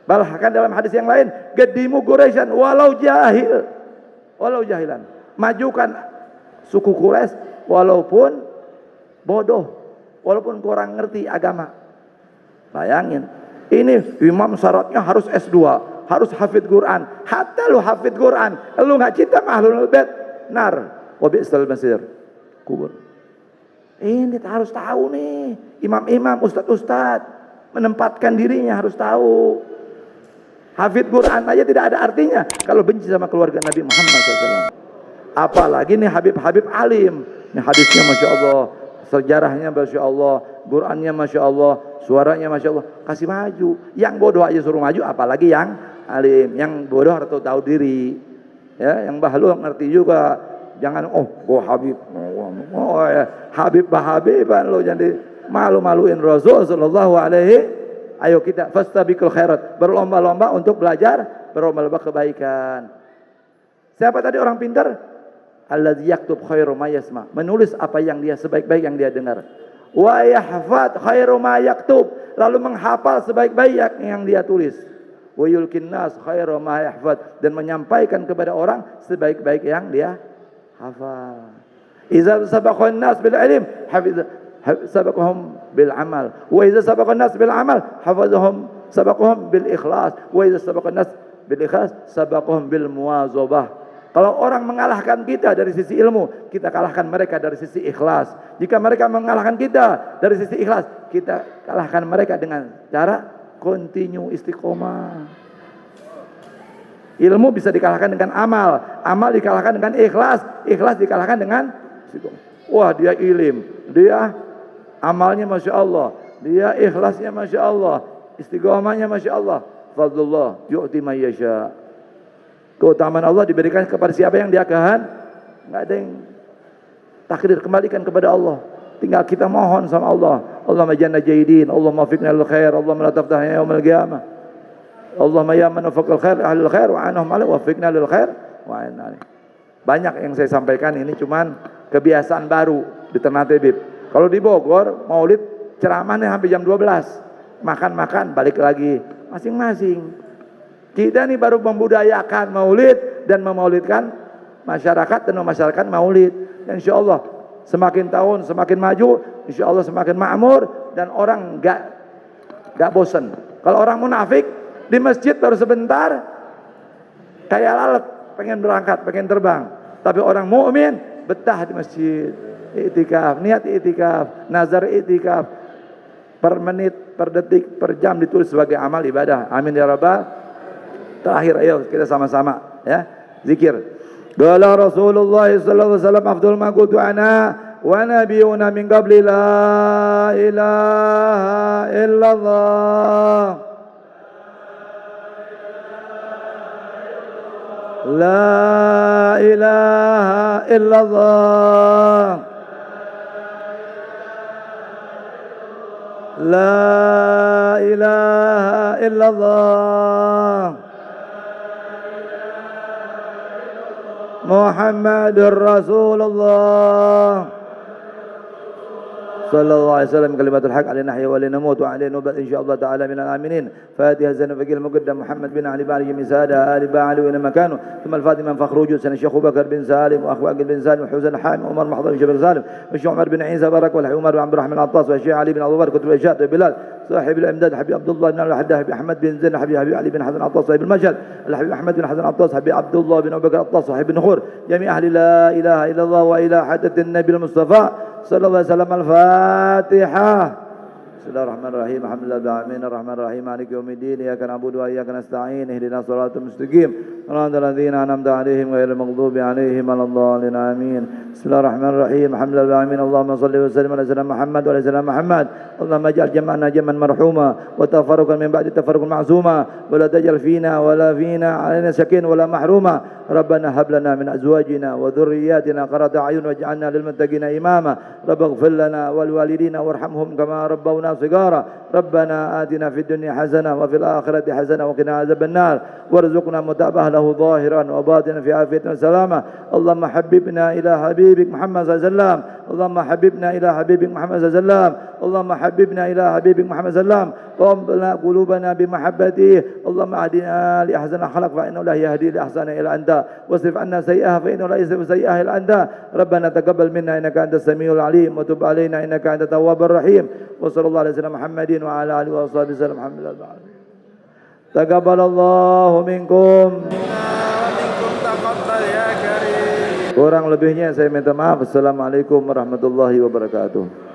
Bahkan dalam hadis yang lain, gedimu Quraisyan walau jahilan. Majukan suku Quraisy walaupun bodoh, walaupun kurang ngerti agama. Bayangin, ini imam syaratnya harus S2, harus hafid Quran. Hatta lu hafid Quran, lu nggak cinta sama Ahlul Bait, nar wa bi'sal masir, kubur. Ini harus tahu nih, imam-imam, ustadz-ustadz menempatkan dirinya harus tahu. Hafid Quran aja tidak ada artinya kalau benci sama keluarga Nabi Muhammad SAW. Apalagi nih Habib-Habib alim. Ini hadisnya Masya Allah, sejarahnya Masya Allah, Qurannya Masya Allah, suaranya Masya Allah. Kasih maju. Yang bodoh aja suruh maju, apalagi yang alim. Yang bodoh harus tahu diri. Ya, yang bahlul ngerti juga. Jangan gua Habib. Habib-habiban lo jadi malu-maluin Rasul sallallahu alaihi. Ayo kita fastabiqul khairat, berlomba-lomba untuk belajar, berlomba-lomba kebaikan. Siapa tadi orang pintar? Alladzi yaktub khairu ma yasma, menulis apa yang dia sebaik-baik yang dia dengar. Wa yahfad khairu ma yaktub, lalu menghafal sebaik-baik yang dia tulis. Wa yulkin nas khairu ma yahfad, dan menyampaikan kepada orang sebaik-baik yang dia hafal. Idza sabaqan nas bil ilm hafiz sabaqahum bil amal, wa idza sabaqan nas bil amal hafazahum sabaqahum bil ikhlas, wa idza sabaqan nas bil ikhlas sabaqahum bil muwazabah. Kalau orang mengalahkan kita dari sisi ilmu, kita kalahkan mereka dari sisi ikhlas. Jika mereka mengalahkan kita dari sisi ikhlas, kita kalahkan mereka dengan cara continue istiqomah. Ilmu bisa dikalahkan dengan amal, amal dikalahkan dengan ikhlas, ikhlas dikalahkan dengan istiqomah. Wah, dia ilim, dia amalnya Masya Allah, dia ikhlasnya Masya Allah, istiqomahnya Masya Allah. Fadlullah yu'ti man yasha. Keutamaan Allah diberikan kepada siapa yang dia kehendaki. Enggak ada yang takdir, kembalikan kepada Allah. Tinggal kita mohon sama Allah. Allahumma janna jaidin, Allahumma fiqna lil khair, Allahumma la taftahna yaumal qiyamah. Allahumma ya man wafaqal khair ahlul khair wa anhum ala wa fiqna lil khair wa anna. Banyak yang saya sampaikan ini cuman kebiasaan baru di Ternate Bib. Kalau di Bogor maulid ceramahnya sampai jam 12. Makan-makan balik lagi masing-masing. Kita nih baru membudayakan maulid dan memaulidkan masyarakat dan memasyarakatkan maulid. Dan insya Allah semakin tahun semakin maju, insya Allah semakin makmur dan orang gak bosan. Kalau orang munafik di masjid baru sebentar, kayak lalat pengen berangkat, pengen terbang. Tapi orang mukmin betah di masjid, i'tikaf, niat i'tikaf, nazar i'tikaf. Per menit, per detik, per jam ditulis sebagai amal ibadah. Amin ya rabbal. Terakhir ayo kita sama-sama ya zikir. Qala Rasulullah sallallahu alaihi wasallam afdal ma qultu ana wa nabiyuna min qabli la ilaha illallah. La ilaha illallah. La ilaha illallah. Muhammadur Rasulullah sallallahu alaihi wasallam. Kalimatul haq alaina nahya wa linamut wa alaina nubat insyaallah taala minal aminin. Fatiha zan faqil muqaddam Muhammad bin Ali bin Misada ali ba'ali wa makanu thumma al-Fatima fakhruju sana Syekh Bakar bin Salim wa Akhwaq bin Salim wa Huzan Hamid Umar Mahdhar Jabal Salim wa Syekh Umar bin Isa Barak wa Umar bin Abdurrahman Attas wa Syekh Ali bin Abu Bakar kutub Isyad Bilal صاحب الامداد حبيب عبد الله بن الحداد حبيب احمد بن زين حبيب علي بن حسن عطاس صاحب المشهد الحبيب احمد بن حسن عطاس حبيب عبد الله بن ابي بكر عطاس صاحب النخور جميع اهل لا اله الا الله والى حضره النبي المصطفى صلى الله عليه وسلم. الفاتحه. بسم الله الرحمن الرحيم الحمد لله رب العالمين الرحمن الرحيم مالك يوم الدين اياك نعبد واياك نستعين اهدنا الصراط المستقيم صراط الذين انعمت عليهم غير المغضوب عليهم ولا الضالين امين. بسم الله الرحمن الرحيم الحمد لله رب العالمين اللهم صل وسلم على سيدنا محمد وعلى سيدنا محمد. اللهم اجعل جمعنا جمعا مرحوما وتفرقا من بعد تفرق معصوما ولا تجعل فينا ولا فينا علينا سكين ولا محروما. ربنا هب لنا من ازواجنا وذرياتنا قرة اعين واجعلنا للمتقين اماما. رب اغفر لنا ولوالدينا وارحمهم كما ربونا صغارا ربنا آتنا في الدنيا حسنة وفي الآخرة حسنة وقنا عذاب النار وارزقنا متابعة له ظاهرا وباطنا في عافية وسلامة اللهم حببنا إلى حبيبك محمد صلى الله عليه وسلم اللهم حببنا إلى حبيبك محمد صلى الله عليه وسلم اللهم حببنا إلى حبيبك محمد صلى الله عليه وسلم واملأ قلوبنا بمحبته اللهم اهدنا لأحسن الأخلاق فإنه لا يهدي لأحسن إلا أنت واصرف عنا سيئها فإنه لا يصرف سيئها إلا أنت ربنا تقبل منا إنك أنت السميع العليم وتب علينا إنك أنت التواب الرحيم وصلى الله على سيدنا محمد وعلى آله وصحبه وسلم الحمد لله تقبل الله منكم kurang lebihnya saya minta maaf. Assalamualaikum warahmatullahi wabarakatuh.